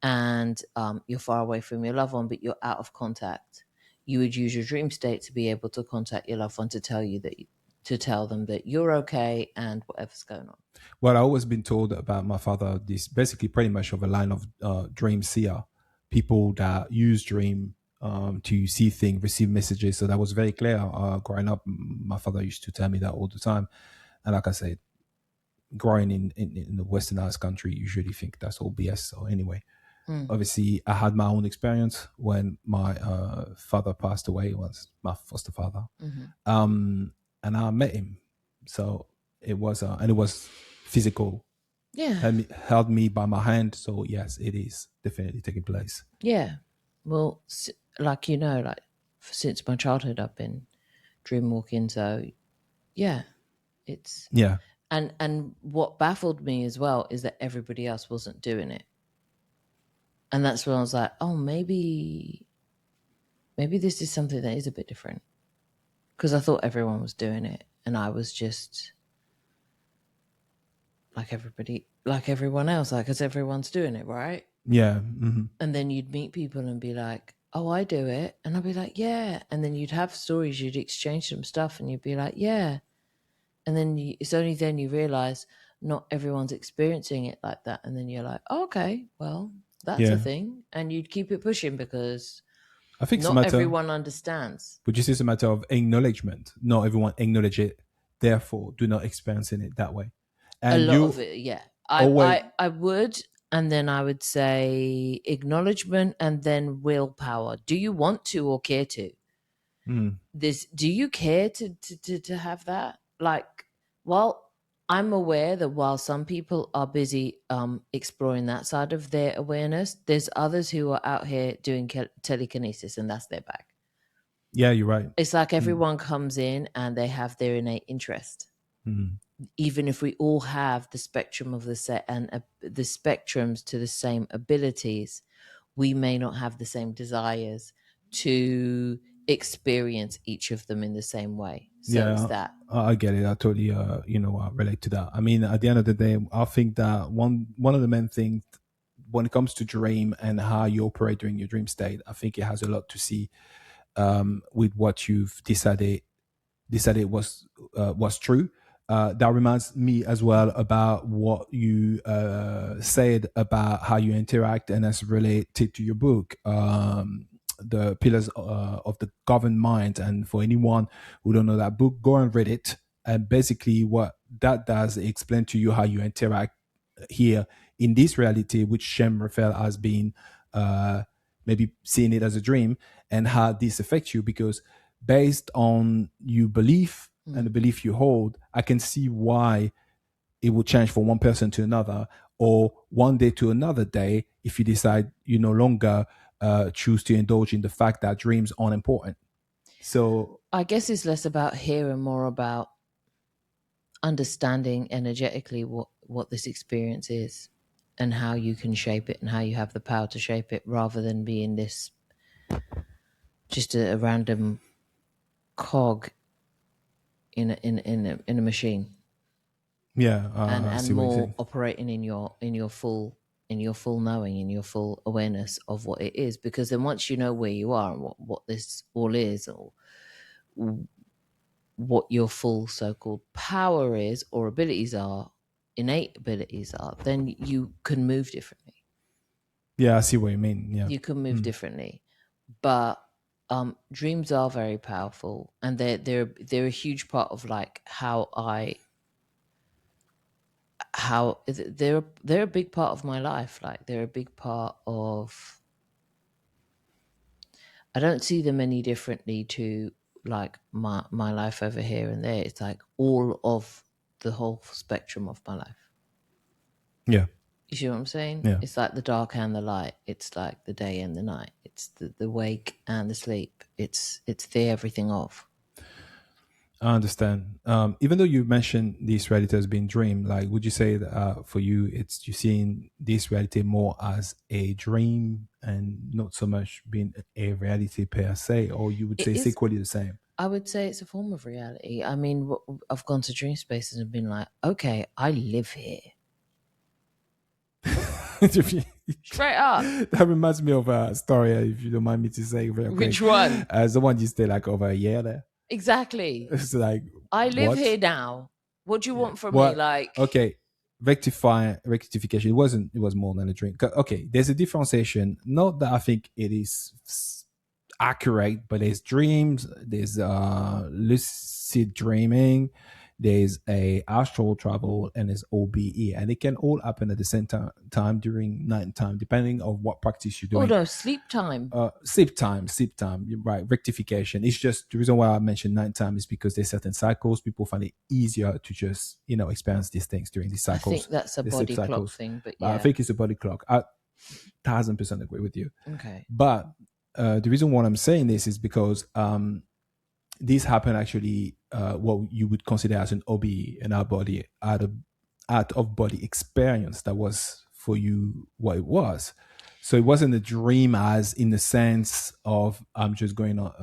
and you're far away from your loved one, but you're out of contact. You would use your dream state to be able to contact your loved one to tell them that you're okay and whatever's going on. Well, I always been told about my father, this basically pretty much of a line of dream seer, people that use dream to see things, receive messages. So that was very clear. Growing up, my father used to tell me that all the time. And like I said, growing in the westernized country, you usually think that's all BS. So anyway, obviously I had my own experience when my father passed away. It was my foster father. And I met him. So it was physical. Yeah. Held me by my hand. So yes, it is definitely taking place. Yeah. Well, like, like since my childhood, I've been dream walking. So yeah, it's, yeah. And what baffled me as well is that everybody else wasn't doing it. And that's when I was like, oh, maybe this is something that is a bit different. Because I thought everyone was doing it and I was just like everyone else, like, because everyone's doing it, right? Yeah. Mm-hmm. And then you'd meet people and be like, oh, I do it. And I'd be like, yeah. And then you'd have stories, you'd exchange some stuff and you'd be like, yeah. And then it's only then you realize not everyone's experiencing it like that. And then you're like, oh, okay, well, that's a Yeah. thing. And you'd keep it pushing because I think it's a not matter. everyone understands. Would you say it's a matter of acknowledgement? Not everyone acknowledge it, therefore do not experience it that way. A And lot of you it, yeah. always, I would, and then I would say acknowledgement and then willpower. Do you want to or care to? Do you care to have that? Like, well, I'm aware that while some people are busy exploring that side of their awareness, there's others who are out here doing telekinesis, and that's their bag. yeah, you're right. It's like everyone comes in and they have their innate interest. Even if we all have the spectrum of the set and the spectrums to the same abilities, we may not have the same desires to experience each of them in the same way. So it's that. I get it. I totally, relate to that. I mean, at the end of the day, I think that one of the main things when it comes to dream and how you operate during your dream state, I think it has a lot to see with what you've decided was true. That reminds me as well about what you said about how you interact and as related to your book, the pillars of the governed mind. And for anyone who don't know that book, go and read it. And basically what that does, it explain to you how you interact here in this reality, which Shem referred as being maybe seeing it as a dream, and how this affects you. Because based on your belief and the belief you hold, I can see why it will change from one person to another, or one day to another day, if you decide you no longer choose to indulge in the fact that dreams aren't important. So I guess it's less about here and more about understanding energetically what this experience is and how you can shape it and how you have the power to shape it, rather than being this just a random cog in a machine. yeah, I And see what you're more saying. operating in your full knowing, in your full awareness of what it is. Because then once you know where you are and what this all is, or what your full so-called power is or abilities are, innate abilities are, then you can move differently. Yeah, I see what you mean. Yeah. You can move differently. But dreams are very powerful, and they're a huge part of like how they're a big part of my life. Like they're a big part of, I don't see them any differently to like my life over here and there. It's like all of the whole spectrum of my life. Yeah. You see what I'm saying? Yeah. It's like the dark and the light. It's like the day and the night. It's the wake and the sleep. It's the everything of. I understand. Even though you mentioned this reality as being dream, like, would you say that for you, it's you seeing this reality more as a dream and not so much being a reality per se, or you would say It it's is. equally the same? I would say it's a form of reality. I mean, I've gone to dream spaces and been like, okay, I live here. Straight up. That reminds me of a story, if you don't mind me to say very quick. Which one? Someone you stay like over a year there. Exactly. It's like, I live what? here now. What do you Yeah. want from me? What? Like, Okay. Rectification. It wasn't. It was more than a dream. Okay. There's a differentiation. Not that I think it is accurate, but there's dreams. There's lucid dreaming. There's a astral travel, and there's OBE, and it can all happen at the same time during night time, depending on what practice you're oh doing. no, sleep time. Sleep time. You're right. Rectification. It's just the reason why I mentioned nighttime is because there's certain cycles. People find it easier to just experience these things during these I cycles. think that's a the sleep body clock cycles. thing, but I yeah. think it's a body clock. I 1000% agree with you. Okay. But the reason why I'm saying this is because this happened actually what you would consider as an OBE, an out of body experience that was for you what it was. So it wasn't a dream as in the sense of I'm just going on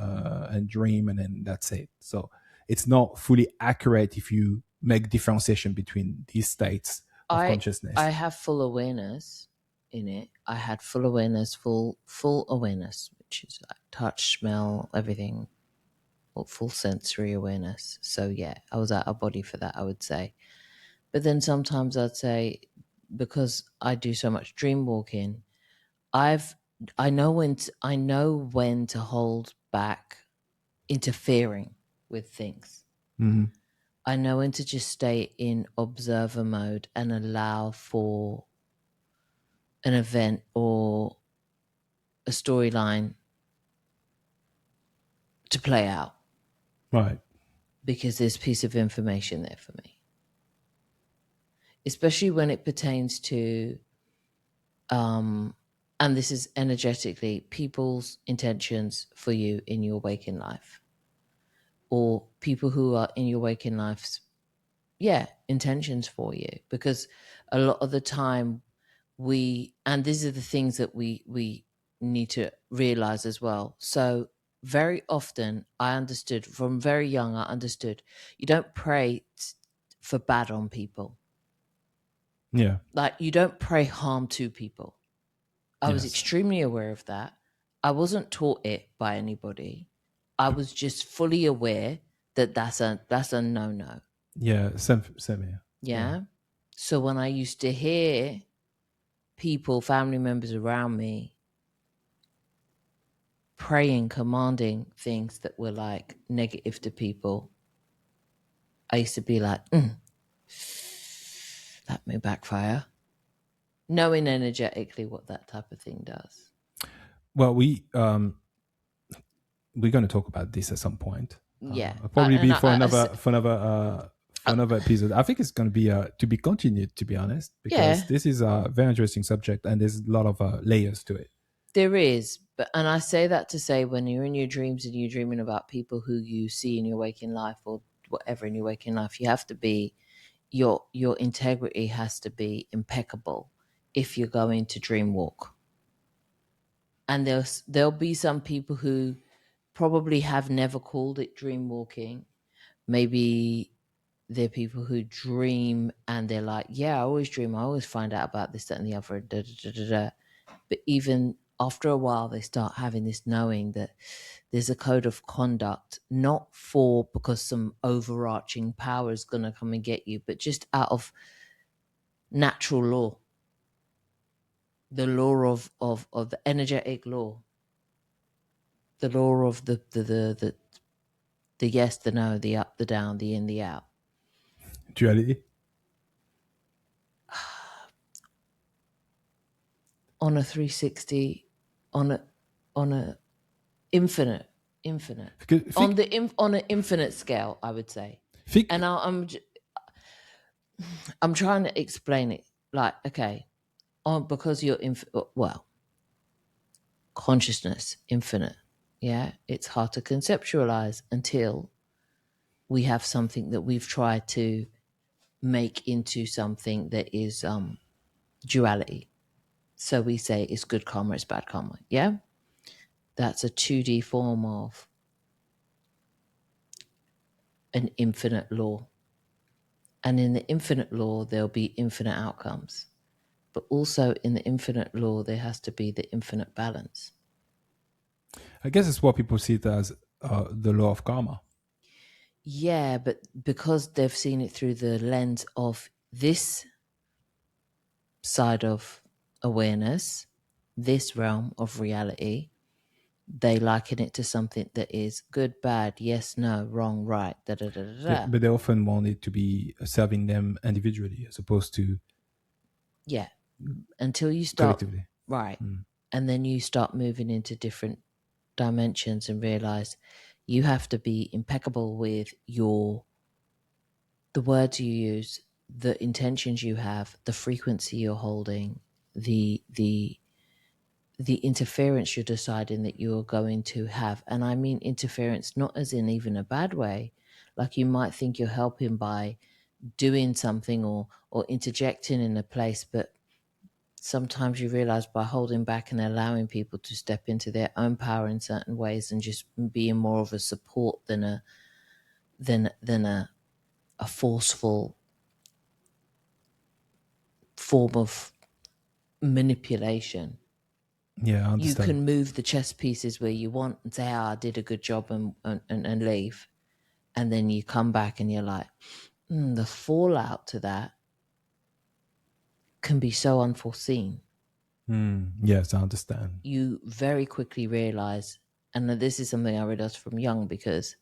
and dream and then that's it. So it's not fully accurate if you make differentiation between these states of consciousness. I have full awareness in it, I had full awareness, full awareness, which is like touch, smell, everything, or full sensory awareness. So yeah, I was out of body for that, I would say. But then sometimes I'd say, because I do so much dream walking, I know when to hold back interfering with things. Mm-hmm. I know when to just stay in observer mode and allow for an event or a storyline to play out, Right. because there's a piece of information there for me, especially when it pertains to and this is energetically people's intentions for you in your waking life, or people who are in your waking lives, intentions for you. Because a lot of the time and these are the things that we need to realize as well. So very often I understood from very young, you don't pray for bad on people. Yeah. Like, you don't pray harm to people. I was Yes. extremely aware of that. I wasn't taught it by anybody. I was just fully aware that that's a no. Yeah. Same here. Yeah. So when I used to hear people, family members around me praying, commanding things that were like negative to people, I used to be like, that may backfire. Knowing energetically what that type of thing does. Well, we're going to talk about this at some point. Yeah. Probably And be for another episode. I think it's going to be to be continued, to be honest, because yeah, this is a very interesting subject and there's a lot of layers to it. there is. And I say that to say, when you're in your dreams and you're dreaming about people who you see in your waking life or whatever in your waking life, you have to be, your integrity has to be impeccable if you're going to dream walk. And there'll be some people who probably have never called it dream walking. Maybe they're people who dream and they're like, yeah, I always dream, I always find out about this, that, and the other, da, da, da, da, da. But even after a while, they start having this knowing that there's a code of conduct, not for because some overarching power is going to come and get you, but just out of natural law, the law of the energetic law, the law of the yes, the no, the up, the down, the in, the out. Duality. On a 360, on a infinite, on an infinite scale, I would say. And I'm trying to explain it like, okay, because you're consciousness infinite. Yeah, it's hard to conceptualize until we have something that we've tried to make into something that is duality. So we say it's good karma, it's bad karma. Yeah, that's a 2D form of an infinite law. And in the infinite law, there'll be infinite outcomes. But also in the infinite law, there has to be the infinite balance. I guess it's what people see it as the law of karma. Yeah, but because they've seen it through the lens of this side of awareness, this realm of reality, they liken it to something that is good, bad, yes, no, wrong, right, da da da da da. But they often want it to be serving them individually as opposed to Yeah, until you start, collectively. right, and then you start moving into different dimensions and realize you have to be impeccable with the words you use, the intentions you have, the frequency you're holding, the interference you're deciding that you're going to have. And I mean interference not as in even a bad way, like you might think you're helping by doing something or interjecting in a place, but sometimes you realize by holding back and allowing people to step into their own power in certain ways and just being more of a support than a forceful form of manipulation. Yeah, I You understand. can move the chess pieces where you want and say, I did a good job, and leave. And then you come back and you're like, the fallout to that can be so unforeseen. Yes, I understand. You very quickly realize, and this is something I realized from young, because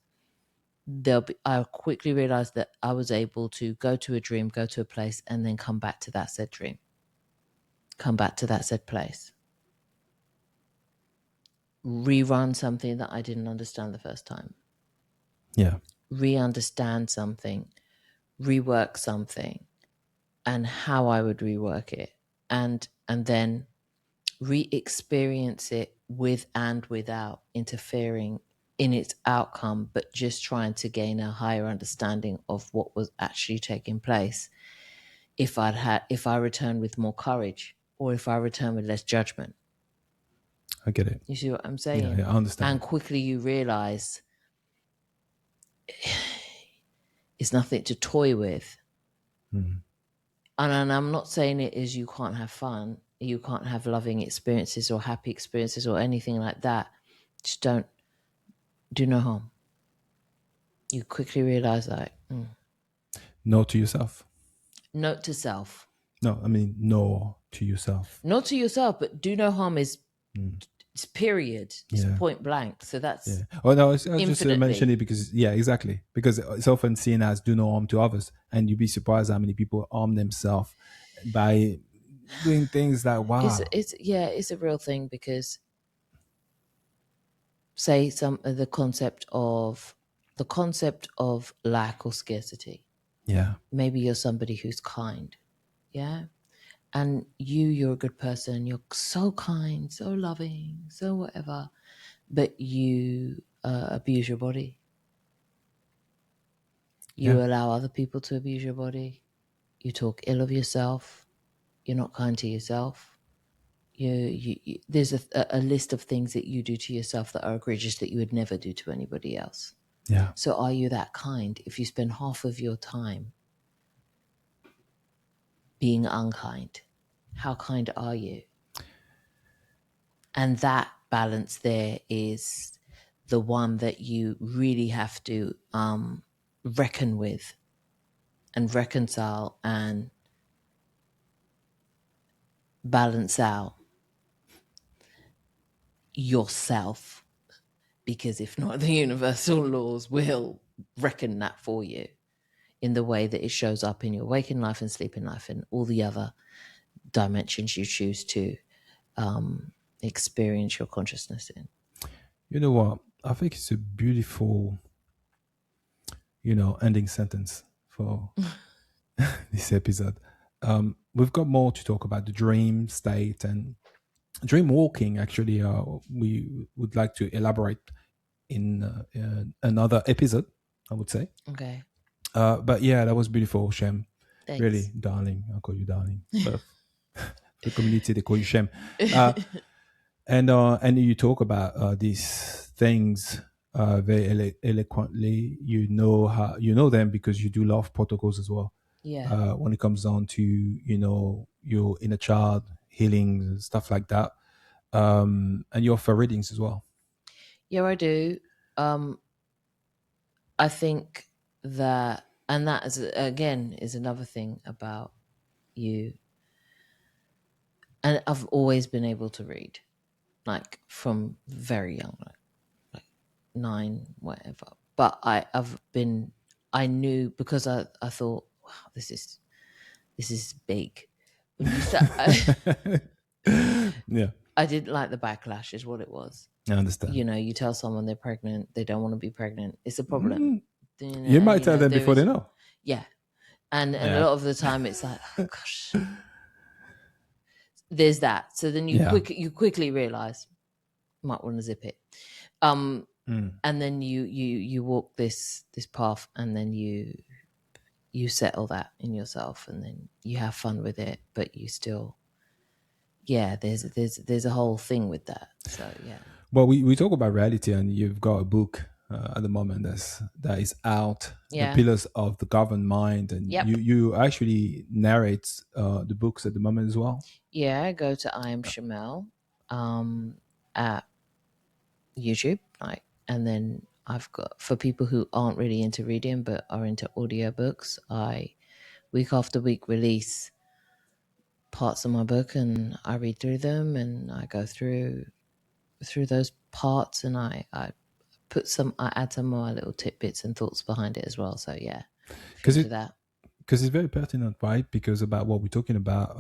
I quickly realized that I was able to go to a dream, go to a place, and then come back to that said dream, come back to that said place, rerun something that I didn't understand the first time, Yeah. re-understand something, rework something, and how I would rework it, and then re-experience it with and without interfering in its outcome, but just trying to gain a higher understanding of what was actually taking place. If I returned with more courage, or if I returned with less judgment. I get it. You see what I'm Yeah, saying? I understand. And quickly you realize it's nothing to toy with. And I'm not saying it is you can't have fun, you can't have loving experiences or happy experiences or anything like that. Just don't do no harm. You quickly realize that. No to yourself. Note to self. No, I mean no to yourself. Not to yourself, but do no harm is it's period. It's Yeah. point blank. So that's Yeah. Oh no, I was just infinitely. mentioning it because exactly, because it's often seen as do no harm to others, and you'd be surprised how many people harm themselves by doing things like wow. It's a real thing, because say the concept of lack or scarcity. Yeah. Maybe you're somebody who's kind, yeah, and you're a good person. You're so kind, so loving, so whatever, but you abuse your body. You Yeah. allow other people to abuse your body. You talk ill of yourself. You're not kind to yourself. There's a list of things that you do to yourself that are egregious that you would never do to anybody else. Yeah. So are you that kind if you spend half of your time being unkind? How kind are you? And that balance there is the one that you really have to reckon with and reconcile and balance out yourself, because if not, the universal laws will reckon that for you in the way that it shows up in your waking life and sleeping life and all the other dimensions you choose to experience your consciousness in. You know what? I think it's a beautiful, ending sentence for this episode. We've got more to talk about the dream state and dream walking. Actually, we would like to elaborate in another episode, I would say. Okay. But yeah, that was beautiful, Shem. Thanks. Really, darling. I'll call you darling. But the community, they call you Shem. And you talk about these things very eloquently. You know them because you do love protocols as well. Yeah. When it comes down to your inner child healing and stuff like that, and you offer readings as well. Yeah, I do. I think that, and that is again is another thing about you. And I've always been able to read, like from very young, like 9, whatever. But I knew, because I thought, wow, this is big. When you start, Yeah, I didn't like the backlash, is what it was. I understand. You tell someone they're pregnant, they don't want to be pregnant. It's a problem. You might tell them before they know. Yeah. And a lot of the time it's like, oh, gosh, there's that. So then you quickly realize, might want to zip it. And then you walk this path, and then you settle that in yourself, and then you have fun with it, but you still, there's a whole thing with that. So yeah. Well, we talk about reality, and you've got a book at the moment that is out, the Yeah. pillars of the governed mind, and Yep. you actually narrate the books at the moment as well. Yeah, I go to I am Shamel at YouTube, like, and then I've got, for people who aren't really into reading but are into audiobooks, I week after week release parts of my book and I read through them and I go through those parts and I add some of my little tidbits and thoughts behind it as well. So yeah, if you're Because into that. because it's very pertinent, right? Because about what we're talking about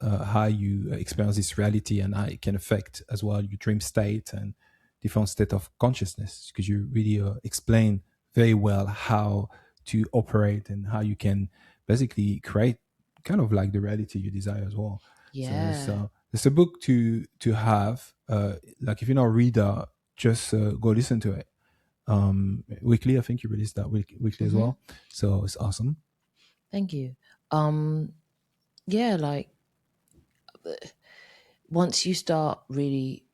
how you experience this reality and how it can affect as well your dream state and different state of consciousness. Because you really explain very well how to operate and how you can basically create kind of like the reality you desire as well. So Yeah. it's a book to have. Like if you're not a reader, just go listen to it. Weekly, I think you release that weekly as Mm-hmm. well. So it's awesome. Thank you. Um yeah, like once you start really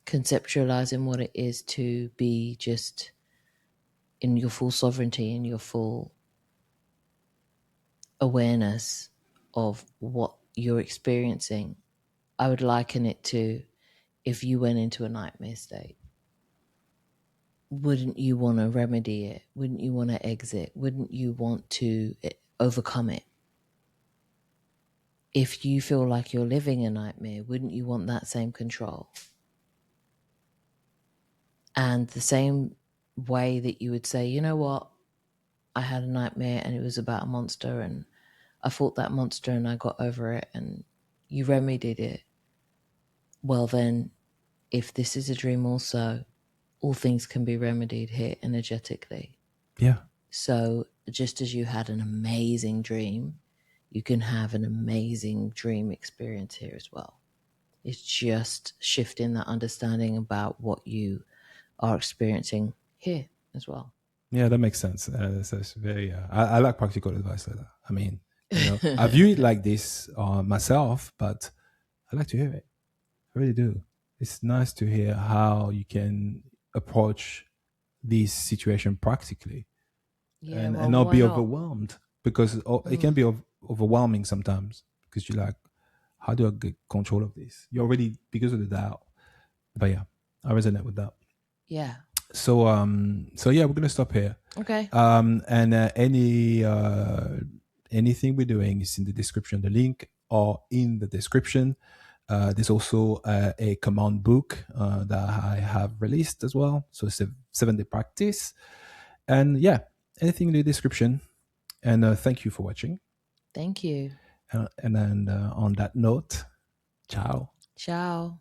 conceptualizing what it is to be just in your full sovereignty and your full awareness of what you're experiencing, I would liken it to if you went into a nightmare state. Wouldn't you want to remedy it? Wouldn't you want to exit? Wouldn't you want to overcome it? If you feel like you're living a nightmare, wouldn't you want that same control? And the same way that you would say, you know what, I had a nightmare and it was about a monster and I fought that monster and I got over it and you remedied it. Well, then, if this is a dream also, all things can be remedied here energetically. Yeah. So just as you had an amazing dream, you can have an amazing dream experience here as well. It's just shifting that understanding about what you are experiencing here as well. Yeah, that makes sense. That's very. I like practical advice like that. I mean, I view it like this myself, but I like to hear it. I really do. It's nice to hear how you can approach this situation practically Yeah, and well, not why be not? overwhelmed because it can be overwhelming sometimes because you're like, how do I get control of this? You're already because of the doubt. But yeah, I resonate with that. Yeah. So yeah, we're gonna stop here. Okay. And anything we're doing is in the description, the link or in the description. There's also a command book that I have released as well. So it's a 7-day practice. And yeah, anything in the description. And thank you for watching. Thank you. And then on that note, ciao. Ciao.